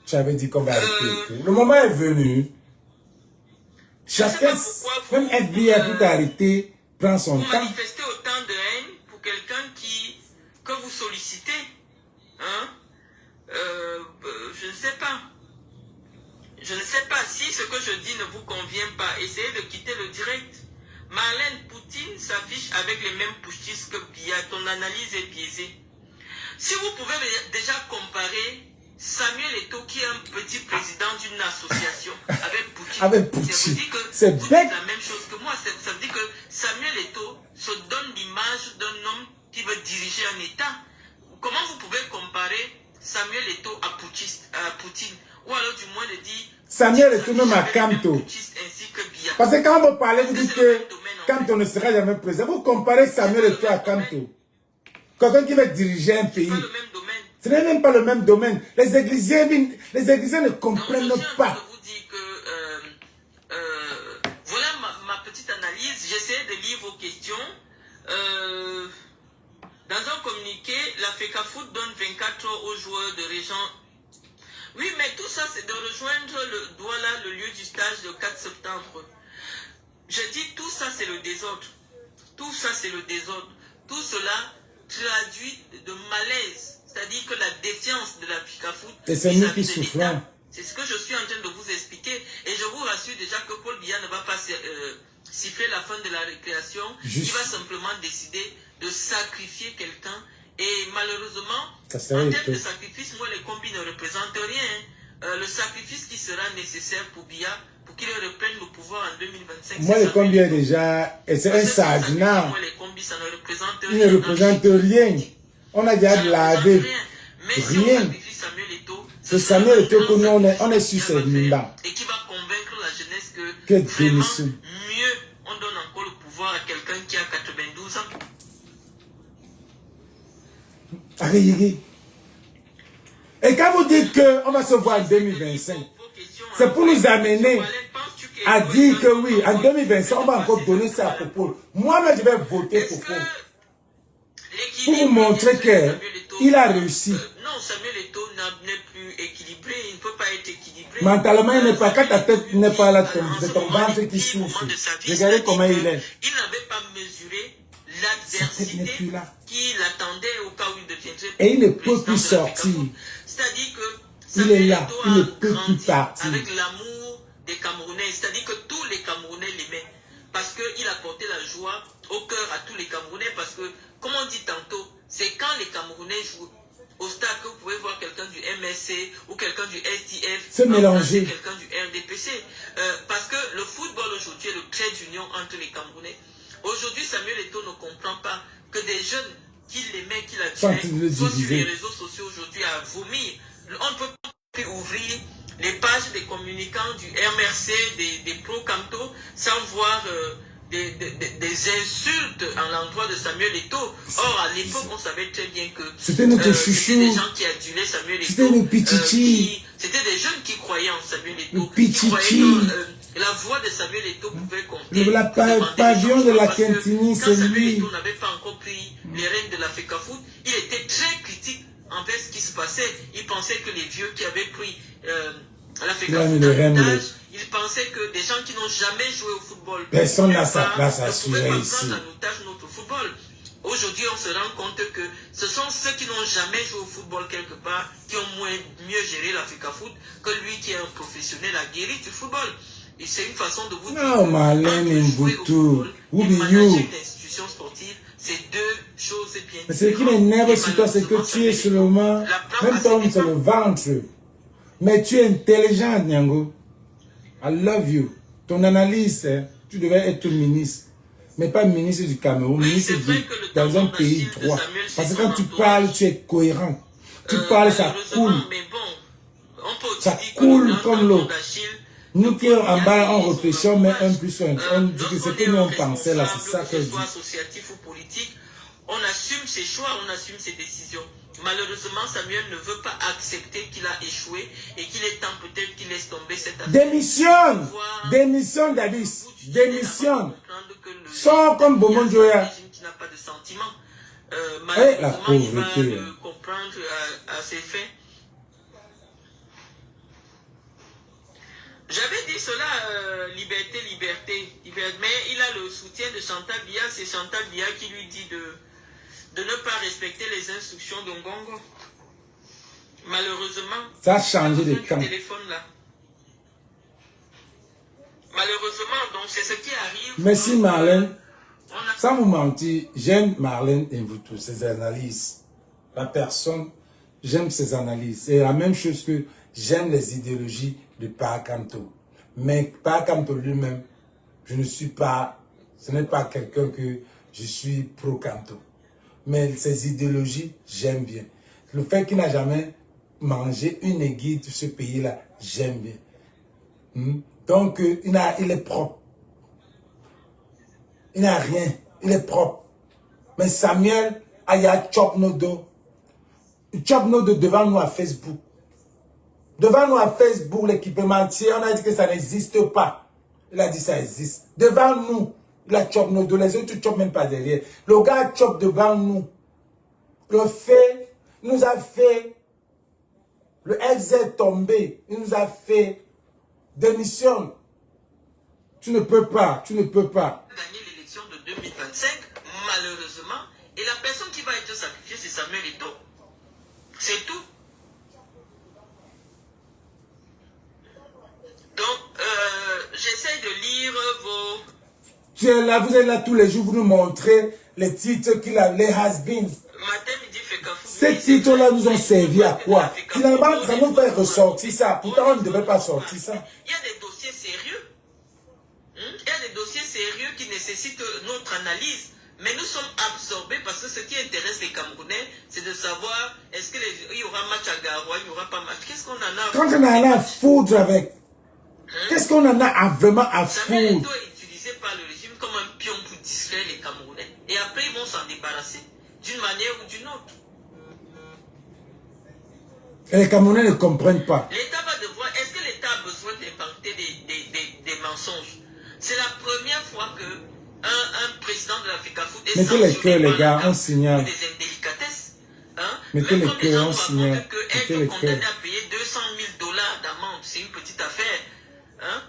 Tu avais dit qu'on va arrêter Eto'o. Le moment est venu. Chacun, même FBI pour t'arrêter, prend son Vous temps. manifestez autant de haine pour quelqu'un que vous sollicitez. Hein? Je ne sais pas. Je ne sais pas si ce que je dis ne vous convient pas. Essayez de quitter le direct. Marlène Poutine s'affiche avec les mêmes pushistes que Biya. Ton analyse est biaisée. Si vous pouvez déjà comparer Samuel Eto'o, qui est un petit président d'une association, avec Poutine. Avec Poutine. C'est vous bête. dites la même chose que moi. Ça veut dire que Samuel Eto'o se donne l'image d'un homme qui veut diriger un État. Comment vous pouvez comparer Samuel Eto'o à Poutine? Ou alors du moins de dire Samuel Eto'o même à Kamto. Parce que quand vous parlez, vous dites que Kamto ne sera jamais président. Vous comparez Samuel Eto'o à Kamto. Quelqu'un qui va diriger un pays. Ce n'est même pas le même domaine. Les Églisiens ne comprennent pas. Je vous dis que voilà ma petite analyse. J'essaie de lire vos questions. Dans un communiqué, la FECAFOOT donne 24 heures aux joueurs de Régent. Oui, mais tout ça, c'est de rejoindre le Douala, le lieu du stage le 4 septembre. Je dis tout ça, c'est le désordre. Tout ça, c'est le désordre. Tout cela traduit de malaise. C'est-à-dire que la défiance de la FECAFOOT. Et c'est nous qui souffrons. C'est ce que je suis en train de vous expliquer. Et je vous rassure déjà que Paul Biya ne va pas siffler la fin de la récréation. Juste. Il va simplement décider de sacrifier quelqu'un. Et malheureusement, Ça en serait termes de épais. sacrifice, moi, les combis ne représentent rien. Le sacrifice qui sera nécessaire pour Biya, pour qu'il reprenne le pouvoir en 2025. Moi, le combi est déjà... Et c'est un sardinat. Moi, les combis, ça ne représente Il rien. ne représente rien. On a déjà lavé. Mais si on Rien. sacrifie Samuel Eto'o, C'est Samuel Eto'o que nous, on est sur ces mindas. et qui va convaincre la jeunesse que Quelle vraiment démission. mieux on donne encore le pouvoir à quelqu'un qui a 92 ans. Arrêtez. Et quand vous dites qu'on va se voir en 2025, c'est pour nous amener à dire que oui, en 2025, on va encore donner ça à Popo. Moi-même, je vais voter pour Popo. Pour vous montrer qu'il a réussi. Non, Samuel Eto'o n'est plus équilibré, il ne peut pas être équilibré. Mentalement, il n'est pas, quand ta tête n'est pas là, de ton ventre qui souffre. Regardez comment il est. Il n'avait pas mesuré Sa tête n'est plus l'adversité là. qui l'attendait au cas où il deviendrait Et il ne peut président plus de la sortir. FECAFOOT. C'est-à-dire que Il est Samuel là, Eto'o il ne a peut plus grandi partir. avec l'amour des Camerounais. C'est-à-dire que tous les Camerounais l'aimaient. Parce qu'il apportait la joie au cœur à tous les Camerounais. Parce que, comme on dit tantôt, c'est quand les Camerounais jouent au stade que vous pouvez voir quelqu'un du MSC ou quelqu'un du SDF. Se mélanger. Quelqu'un du RDPC. Parce que le football aujourd'hui est le trait d'union entre les Camerounais. Aujourd'hui, Samuel Eto'o ne comprend pas que des jeunes qui l'aimaient, qui l'admiraient, sont sur les réseaux sociaux aujourd'hui à vomir. On ne peut plus ouvrir les pages des communicants du MRC, des pro-Camto, sans voir des insultes à l'endroit de Samuel Eto'o. Or, à l'époque, on savait très bien que c'était notre chouchou. C'était des gens qui adulaient Samuel Eto'o. C'était le pichichi. C'était des jeunes qui croyaient en Samuel Eto'o. Le pichichi. Qui croyaient que la voix de Samuel Eto'o pouvait compter. Le pavillon de la Quintini, c'est Quand Samuel lui. Eto'o n'avait pas encore pris les rênes de la FECAFOOT, il était très critique envers ce qui se passait. Il pensait que les vieux qui avaient pris la FECAFOOT en otage, il pensait que des gens qui n'ont jamais joué au football, personne n'a sa place à pouvaient suivre pas ici. prendre en otage notre football. Aujourd'hui, on se rend compte que ce sont ceux qui n'ont jamais joué au football quelque part qui ont mieux géré la FECAFOOT que lui qui est un professionnel aguerri du football. Et c'est une façon de vous dire Non, Marlène Mboutou, who be you? une institution sportive, c'est deux choses bien. Mais ce qui m'énerve sur toi, c'est que tu es seulement un homme sur le ventre. Mais tu es intelligent, Nyango. I love you. Ton analyse, hein, tu devais être ministre. Mais pas ministre du Cameroun, ministre dans un pays droit. Parce que quand tu parles, tu es cohérent. Tu parles, ça coule. Ça coule comme l'eau. Nous qui sommes en bas, on réfléchit, on met 1 plus 1. On dit que c'est que nous on pensait là, c'est ça que je dis. Associatif ou politique, on assume ses choix, on assume ses décisions. Malheureusement, Samuel ne veut pas accepter qu'il a échoué et qu'il est temps peut-être qu'il laisse tomber cette affaire. Démissionne! Démissionne, Davis! Démissionne! Sors comme Bomon Joya. Qui n'a pas de sentiments. La pauvreté. Il va le comprendre à ses faits. J'avais dit cela, liberté, mais il a le soutien de Chantal Biya. C'est Chantal Biya qui lui dit de ne pas respecter les instructions de Ngongo. Malheureusement, ça a changé de camp. Malheureusement, donc c'est ce qui arrive. Merci Marlène. Sans vous mentir, j'aime Marlène et vous tous, ses analyses. La personne, j'aime ses analyses. C'est la même chose que j'aime les idéologies de Pakamto. Mais Pakamto lui-même, je ne suis pas, ce n'est pas quelqu'un que je suis pro-Kamto. Mais ses idéologies, j'aime bien. Le fait qu'il n'a jamais mangé une aiguille de ce pays-là, j'aime bien. Donc, il est propre. Il n'a rien. Il est propre. Mais Samuel, Aya chop nos dos. Il chop nos dos devant nous à Facebook. Devant nous à Facebook, l'équipementier, on a dit que ça n'existe pas. Il a dit ça existe. Devant nous, il a chop nos dos. Les autres ne chopent même pas derrière. Le gars chop devant nous. Le fait, il nous a fait, le ex est tombé. Il nous a fait démission. Tu ne peux pas, tu ne peux pas. Gagner l'élection de 2025, malheureusement, et la personne qui va être sacrifiée, c'est Samuel Eto'o. C'est tout. Donc, j'essaie de lire vos... Tu es là, vous êtes là tous les jours, vous nous montrez les titres qu'il a, les has-been. Ces titres-là nous ont servi à quoi? Finalement, ça nous fait ressortir ça. Pourtant, on ne devait pas sortir ça. Il y a des dossiers sérieux. Il y a des dossiers sérieux qui nécessitent notre analyse. Mais nous sommes absorbés parce que ce qui intéresse les Camerounais, c'est de savoir est-ce qu'il y aura match à Garoua, il n'y aura pas match. Qu'est-ce qu'on en a? Quand on en a à foutre avec, qu'est-ce qu'on en a vraiment à Samuel foutre? Eto'o est utilisé par le régime comme un pion pour distraire les Camerounais. Et après, ils vont s'en débarrasser d'une manière ou d'une autre. Et les Camerounais ne comprennent pas. L'État va devoir... Est-ce que l'État a besoin d'inventer des mensonges? C'est la première fois que un président de la FECAFOOT est mettez les cœurs, les gars, on signale. Des indélicatesses. Mettez les cœurs, on signale. Mettez les condamné cœurs. à payer 200 000 $ d'amende, c'est une petite affaire. Hein?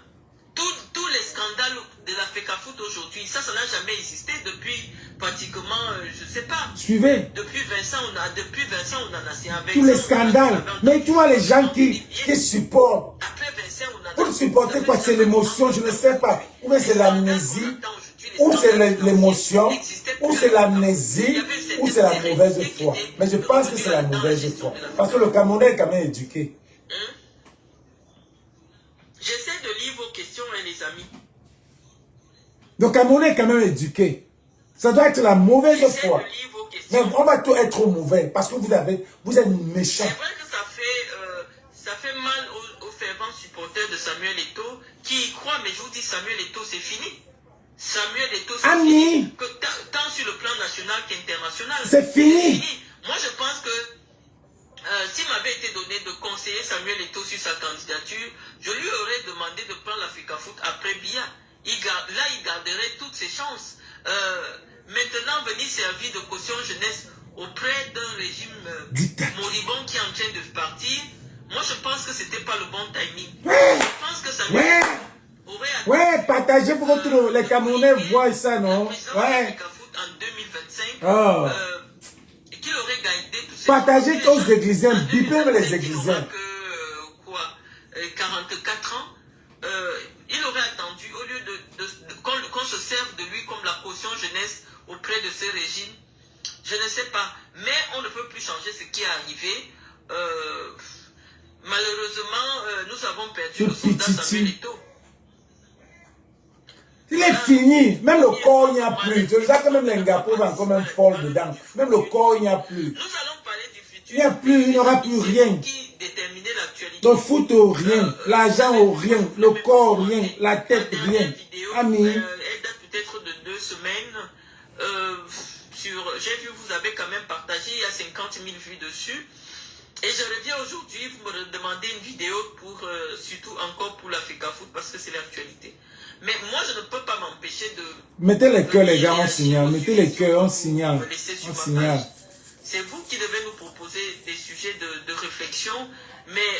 Tous les scandales de la FECAFOOT aujourd'hui, ça n'a jamais existé depuis pratiquement, je ne sais pas. Suivez. Depuis 20 ans, on en a signé avec Tous les scandales. Mais tu vois les gens qui supportent. Après 20 ans, on en a... Pour supporter quoi? C'est l'émotion, je ne sais pas. Ou c'est l'amnésie, ou c'est l'émotion, ou c'est l'amnésie, ou c'est la mauvaise foi. Mais je pense que c'est la mauvaise foi. Parce que le Camerounais est quand même éduqué. J'essaie de lire vos questions, les amis. Le Camerounais est quand même éduqué. Ça doit être la mauvaise foi. Mais on va tout être mauvais parce que vous êtes méchants. C'est vrai que ça fait mal aux fervents grand supporter de Samuel Eto'o qui y croit, mais je vous dis, Samuel Eto'o, c'est fini. Samuel Eto'o, c'est fini. Tant sur le plan national qu'international. C'est fini. Moi, je pense que s'il m'avait été donné de conseiller Samuel Eto'o sur sa candidature, je lui aurais demandé de prendre l'Africa Foot après Biya. Là, il garderait toutes ses chances. Maintenant, venir servir de caution jeunesse auprès d'un régime moribond qui est en train de partir, moi je pense que c'était pas le bon timing. Je pense que Samuel aurait partagez pour que les Camerounais voient ça, non? Ouais. En 2025, qu'il aurait gagné tous ces partagez aux Églisiens, bipez les Églisiens. 44 ans, il aurait attendu, au lieu qu'on se serve de lui comme la caution jeunesse auprès de ces régimes. Je ne sais pas, mais on ne peut plus changer ce qui est arrivé. Malheureusement, nous avons perdu le soldat Samuel Eto'o. Il est fini, même le corps il n'y a plus. C'est déjà que même les Ngapo vont encore même fort dedans. Même le corps il n'y a plus. Nous allons parler du futur. Il n'y a plus, il n'y aura plus rien. Qui déterminait l'actualité. Le foot rien, l'argent rien, le corps rien, la tête rien. Ami. Elle date peut-être de 2 semaines. J'ai vu, vous avez quand même partagé, il y a 50 000 vues dessus. Et je reviens aujourd'hui, vous me demandez une vidéo pour, surtout encore pour l'Africa Foot, parce que c'est l'actualité. Mais moi, je ne peux pas m'empêcher de... Mettez les cœurs, les gars, on signale. Mettez les cœurs, on signale. On signale. C'est vous qui devez nous proposer des sujets de réflexion. Mais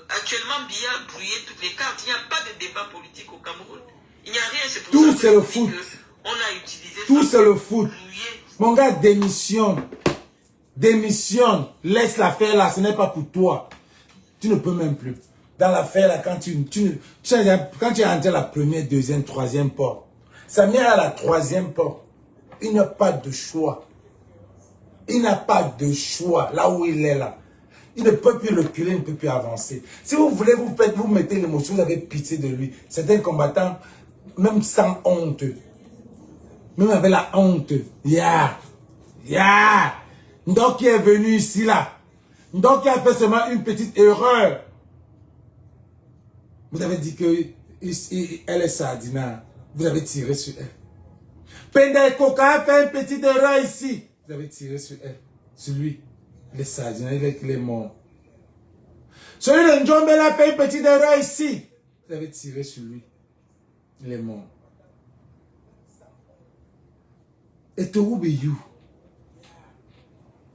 actuellement, Biya a brouillé toutes les cartes. Il n'y a pas de débat politique au Cameroun. Il n'y a rien, c'est pour tout ça c'est le foot. On a utilisé tout c'est le foot. Brouillé. Mon gars, démissionne. Démissionne. Laisse l'affaire là, ce n'est pas pour toi. Tu ne peux même plus. Dans l'affaire là, quand tu es rentré à la première, deuxième, troisième porte, ça met à la troisième porte. Il n'a pas de choix. Il n'a pas de choix là où il est là. Il ne peut plus reculer, il ne peut plus avancer. Si vous voulez, vous mettez l'émotion, vous avez pitié de lui. C'est un combattant, même sans honte. Même avec la honte. Donc il est venu ici là. Donc il a fait seulement une petite erreur. Vous avez dit qu'elle est Sardina. Vous avez tiré sur elle. Pendai Koka a fait une petite erreur ici. Vous avez tiré sur elle. Sur lui. Il est Sardina, il est mort. Celui de Ndjombele a fait une petite erreur ici. Vous avez tiré sur lui. Il est mort. Et to be you.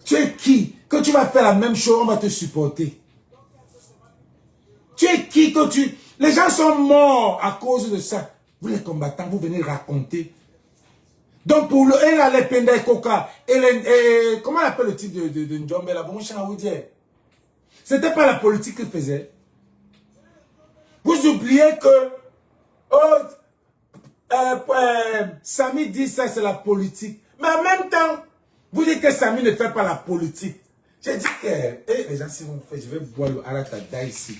Tu es qui? Quand tu vas faire la même chose, on va te supporter. Tu es qui que tu... Les gens sont morts à cause de ça. Vous les combattants, vous venez raconter. Donc pour le... Et là, les Pendai Koka, et comment on appelle le titre de Ndjombele là? Bon, c'était pas la politique qu'il faisait. Vous oubliez que... Samy dit ça, c'est la politique. Mais en même temps, vous dites que Samy ne fait pas la politique. J'ai dit que... les gens, si vous faites, je vais boire le Aratada ici.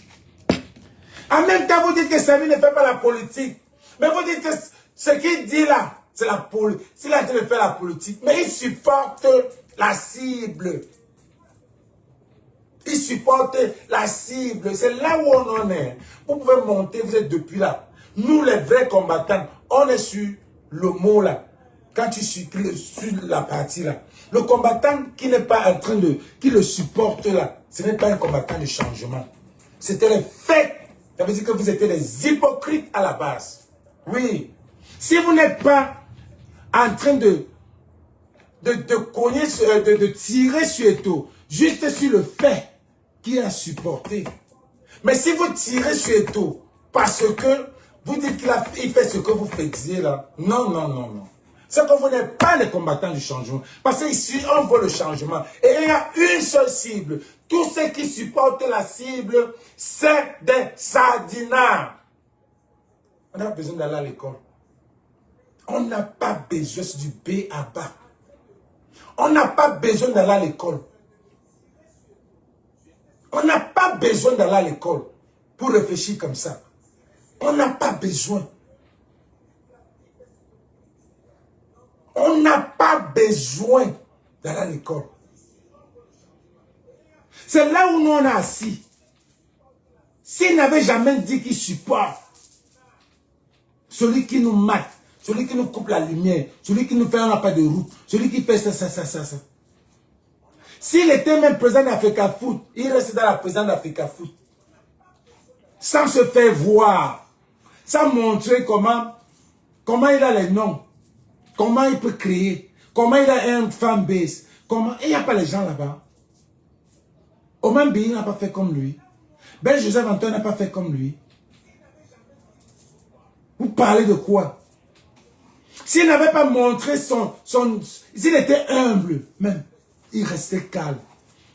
En même temps, vous dites que Samy ne fait pas la politique. Mais vous dites que ce qu'il dit là, c'est la politique. S'il a dit de faire la politique, mais il supporte la cible. Il supporte la cible. C'est là où on en est. Vous pouvez monter, vous êtes depuis là. Nous, les vrais combattants, on est sur le mot là. Quand tu suis sur la partie là. Le combattant qui n'est pas en train de... qui le supporte là, ce n'est pas un combattant de changement. C'était les faits. Ça veut dire que vous étiez des hypocrites à la base. Oui. Si vous n'êtes pas en train de cogner, de tirer sur Eto'o, juste sur le fait qu'il a supporté. Mais si vous tirez sur Eto'o parce que vous dites qu'il fait ce que vous faisiez là, non, non, non, non. C'est que vous n'êtes pas les combattants du changement. Parce qu'ici, on veut le changement. Et il y a une seule cible. Tous ceux qui supportent la cible, c'est des sardinards. On a besoin d'aller à l'école. On n'a pas besoin du B à bas. On n'a pas besoin d'aller à l'école. On n'a pas besoin d'aller à l'école pour réfléchir comme ça. On n'a pas besoin. On n'a pas besoin d'aller à l'école. C'est là où nous on est assis. S'il n'avait jamais dit qu'il supporte celui qui nous mate, celui qui nous coupe la lumière, celui qui nous fait un pas de route, celui qui fait ça. S'il était même président d'Africa Foot, il reste dans la présidence d'Africa Foot. Sans se faire voir. Sans montrer comment il a les noms. Comment il peut créer. Comment il a un fanbase. Il n'y a pas les gens là-bas. Oman Biyi n'a pas fait comme lui. Ben Joseph Antoine n'a pas fait comme lui. Vous parlez de quoi? S'il n'avait pas montré s'il était humble, même, il restait calme.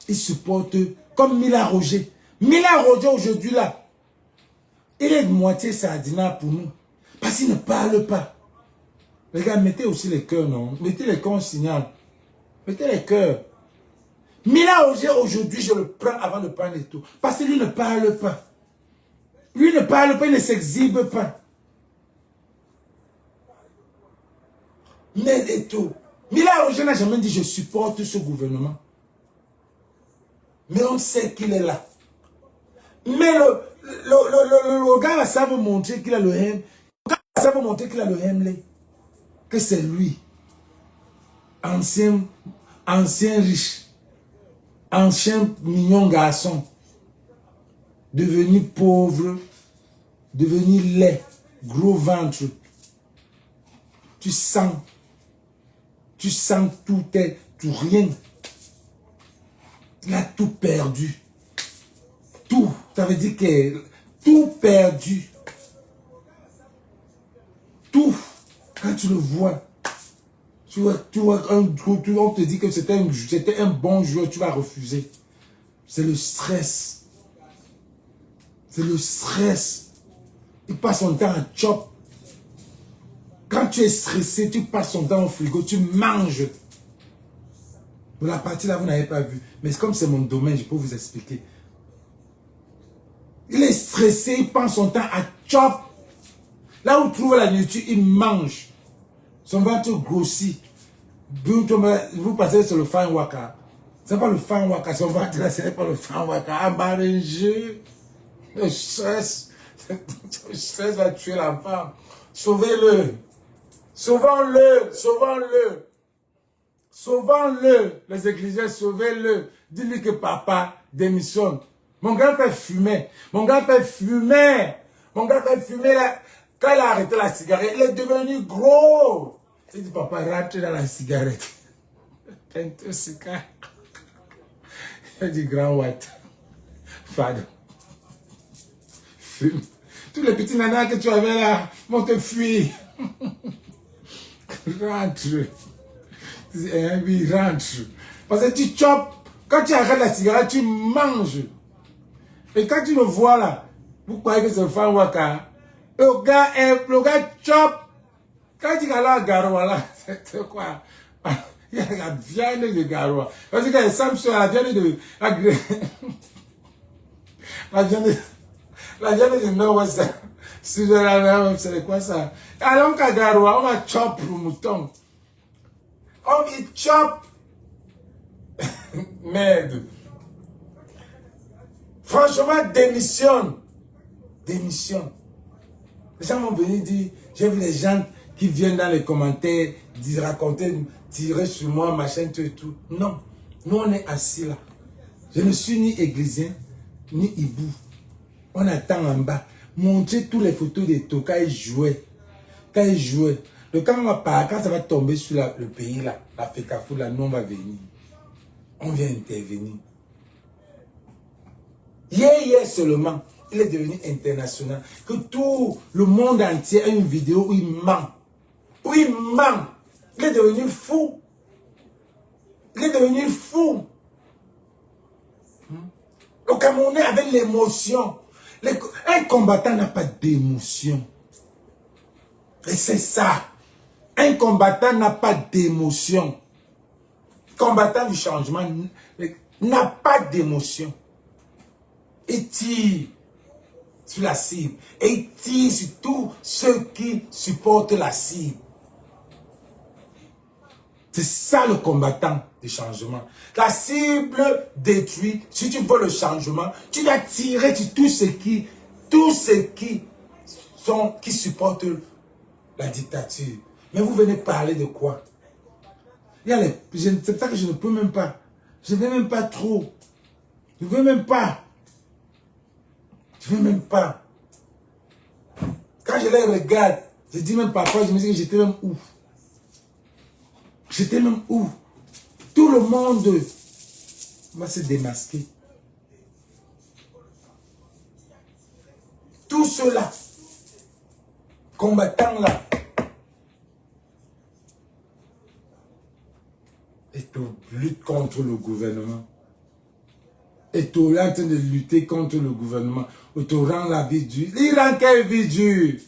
Il supporte, comme Mila Roger. Mila Roger aujourd'hui là, il est de moitié sardinard pour nous. Parce qu'il ne parle pas. Les gars, mettez aussi les cœurs, non? Mettez les cœurs en signal. Mettez les cœurs. Mila Roger aujourd'hui, je le prends avant de prendre les tours. Parce que lui ne parle pas. Lui ne parle pas, il ne s'exhibe pas. Mais et tout. Mila Roger n'a jamais dit je supporte ce gouvernement. Mais on sait qu'il est là. Mais le gars là, ça veut montrer qu'il a le hem. Ça veut montrer qu'il a le hem. Que c'est lui. Ancien riche. Ancien mignon garçon. Devenu pauvre. Devenu laid. Gros ventre. Tu sens tout est, tout rien. Il a tout perdu. Tout. Ça veut dire que tout perdu. Tout. Quand tu le vois, on te dit que c'était un bon joueur, tu vas refuser. C'est le stress. C'est le stress. Il passe son temps à chop. Quand tu es stressé, tu passes ton temps au frigo, tu manges. Pour la partie là, vous n'avez pas vu. Mais comme c'est mon domaine, je peux vous expliquer. Il est stressé, il passe son temps à chop. Là où il trouve la nourriture, il mange. Son ventre grossit. Vous passez sur le fan waka. Ce n'est pas le fan waka, son ventre là, ce n'est pas le fan waka. Embarrassé. Le stress va tuer la femme. Sauvez-le. Sauvons-le, sauvons-le. Sauvons-le. Les églises, sauvez-le. Dis-lui que papa démissionne. Mon grand-père fumait. Mon grand-père fumait. Mon grand-père fumait là. Quand il a arrêté la cigarette, il est devenu gros. Il dit, papa, rentre dans la cigarette. Tente cigare. Il dit, grand white. Pardon. Fume. Tous les petits nanas que tu avais là vont te fuir. Rentre. Oui, rentre. Parce que tu chopes. Quand tu arrêtes la cigarette, tu manges. Et quand tu le vois là, vous croyez que c'est le fan waka. Le gars chope. Quand tu regardes la garoua là, c'est quoi? Il y a la viande de garoua. Parce que quand il y a la viande de... La viande de Nord-Ouest. C'est quoi ça? Alors qu'à garoua, on va chop le mouton. On y chop. Merde. Franchement, démissionne. Démissionne. Les gens vont venir dire, j'ai vu les gens qui viennent dans les commentaires, raconter, tirer sur moi, machin, tout et tout. Non. Nous, on est assis là. Je ne suis ni églisien, ni hibou. On attend en bas. Montrer toutes les photos de Toka quand il jouait. Quand il jouait. Donc quand ça va tomber sur le pays là, l'Africa Foot là, nous on va venir. On vient intervenir. Hier seulement, il est devenu international. Que tout le monde entier a une vidéo où il ment. Où il ment. Il est devenu fou. Il est devenu fou. Le Camerounais avait l'émotion. Un combattant n'a pas d'émotion. Et c'est ça. Un combattant n'a pas d'émotion. Combattant du changement n'a pas d'émotion. Il tire sur la cible. Et il tire sur tous ceux qui supportent la cible. C'est ça le combattant. de changement. La cible détruit. Si tu veux le changement, tu vas tirer sur tous ceux qui supportent la dictature. Mais vous venez parler de quoi? C'est pour ça que je ne peux même pas. Je ne veux même pas trop. Je ne veux même pas. Je ne veux même pas. Quand je les regarde, je dis même parfois, je me dis que j'étais même ouf. J'étais même ouf. Tout le monde va se démasquer. Tout cela, combattants là, et on lutte contre le gouvernement. Et on est en train de lutter contre le gouvernement. Et on rend la vie dure. L'Iran, quelle vie dure?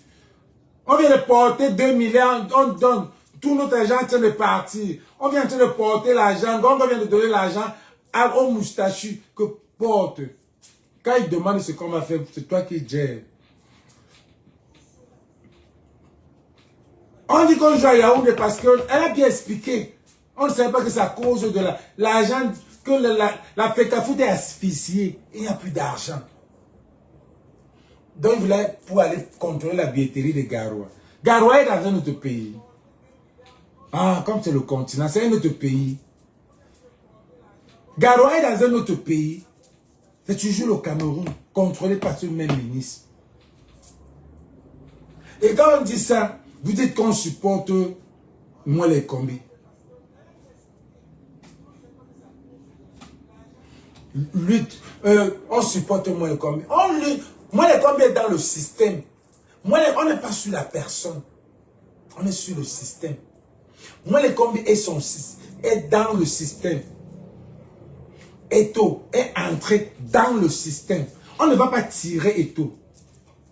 On vient de porter 2 milliards, on donne. Tout notre argent est en train de partir. On vient en train de porter l'argent. On vient de donner l'argent aux moustachus que porte. Quand ils demandent ce qu'on va faire, c'est toi qui gères. On dit qu'on joue à Yaoundé parce qu'elle a bien expliqué. On ne savait pas que c'est à cause de l'argent que la FECAFOOT est asphyxiée. Il n'y a plus d'argent. Donc, il voulait pour aller contrôler la billetterie de Garoua. Garoua est dans un autre pays. Ah, comme c'est le continent, c'est un autre pays. Garoua est dans un autre pays. C'est toujours le Cameroun, contrôlé par ce même ministre. Et quand on dit ça, vous dites qu'on supporte moi les combis. Lutte, on supporte moi les combis. On lutte. Moi les combis est dans le système. On n'est pas sur la personne. On est sur le système. Moi les combis est dans le système. Eto est entré dans le système. On ne va pas tirer Eto,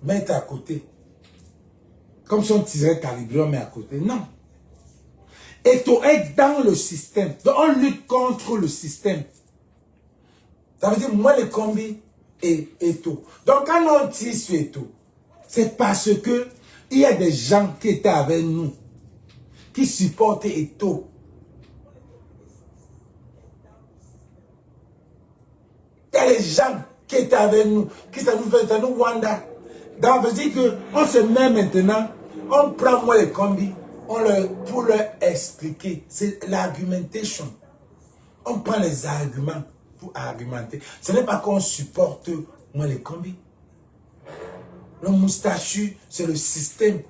mettre à côté. Comme si on tirait Calibre, on met à côté. Non. Eto est dans le système. Donc on lutte contre le système. Ça veut dire, moi, les combis et Eto. Donc quand on tire sur Eto, c'est parce que il y a des gens qui étaient avec nous, qui supportaient Eto. Il y a des gens qui étaient avec nous, qui ça nous Wanda. Donc, ça veut dire qu'on se met maintenant, on prend moi les combis, pour leur expliquer. C'est l'argumentation. On prend les arguments pour argumenter. Ce n'est pas qu'on supporte moi les combis. Le moustachu, c'est le système.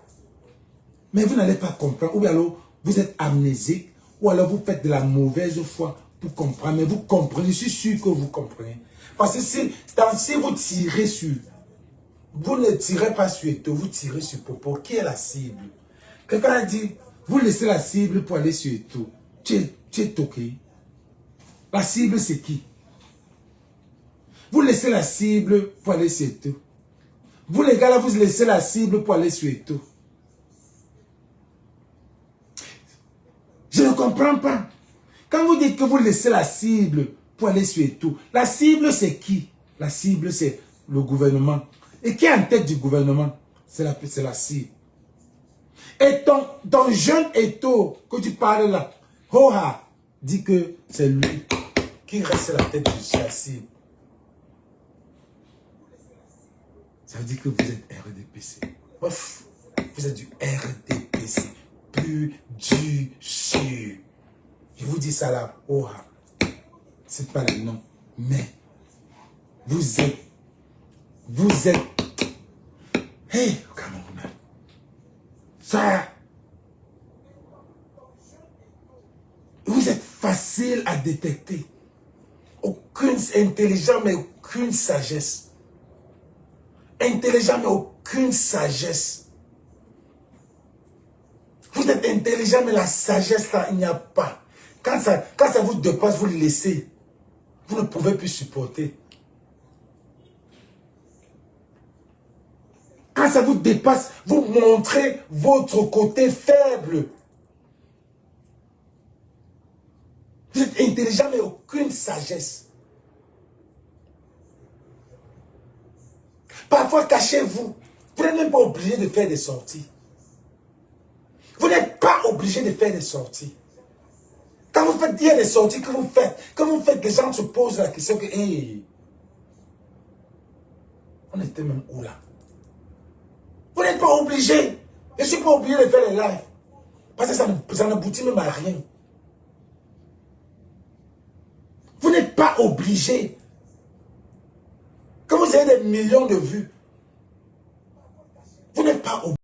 Mais vous n'allez pas comprendre. Ou alors, vous êtes amnésique, ou alors vous faites de la mauvaise foi pour comprendre. Mais vous comprenez, je suis sûr que vous comprenez. Parce que si vous tirez sur, vous ne tirez pas sur Eto, vous tirez sur Popo. Qui est la cible? Quelqu'un a dit, vous laissez la cible pour aller sur Eto. Tu es toqué. La cible, c'est qui? Vous laissez la cible pour aller sur Eto. Vous les gars là, vous laissez la cible pour aller sur Eto. Je ne comprends pas. Quand vous dites que vous laissez la cible pour aller sur Eto, la cible c'est qui? La cible c'est le gouvernement. Et qui est en tête du gouvernement? C'est la cible. Et ton jeune Eto que tu parles là, Hoha, dit que c'est lui qui reste à la tête de la cible. Ça veut dire que vous êtes RDPC. Ouf, vous êtes du RDPC. Plus du sûr. Je vous dis ça là, Hoha. C'est pas le nom. Mais vous êtes. Hey, Cameroun. Ça. Vous êtes facile à détecter. Aucune intelligence, mais aucune sagesse. Intelligent, mais aucune sagesse. Vous êtes intelligent, mais la sagesse, là, il n'y a pas. Quand ça vous dépasse, vous le laissez. Vous ne pouvez plus supporter. Quand ça vous dépasse, vous montrez votre côté faible. Vous êtes intelligent, mais aucune sagesse. Parfois, cachez-vous. Vous n'êtes même pas obligé de faire des sorties. Vous n'êtes pas obligé de faire des sorties. Quand Quand vous faites, il y a des sorties que vous faites, les gens se posent la question que, hey, on était même où là? Vous n'êtes pas obligé. Je ne suis pas obligé de faire les lives. Parce que ça n'aboutit même à rien. Vous n'êtes pas obligé. Quand vous avez des millions de vues,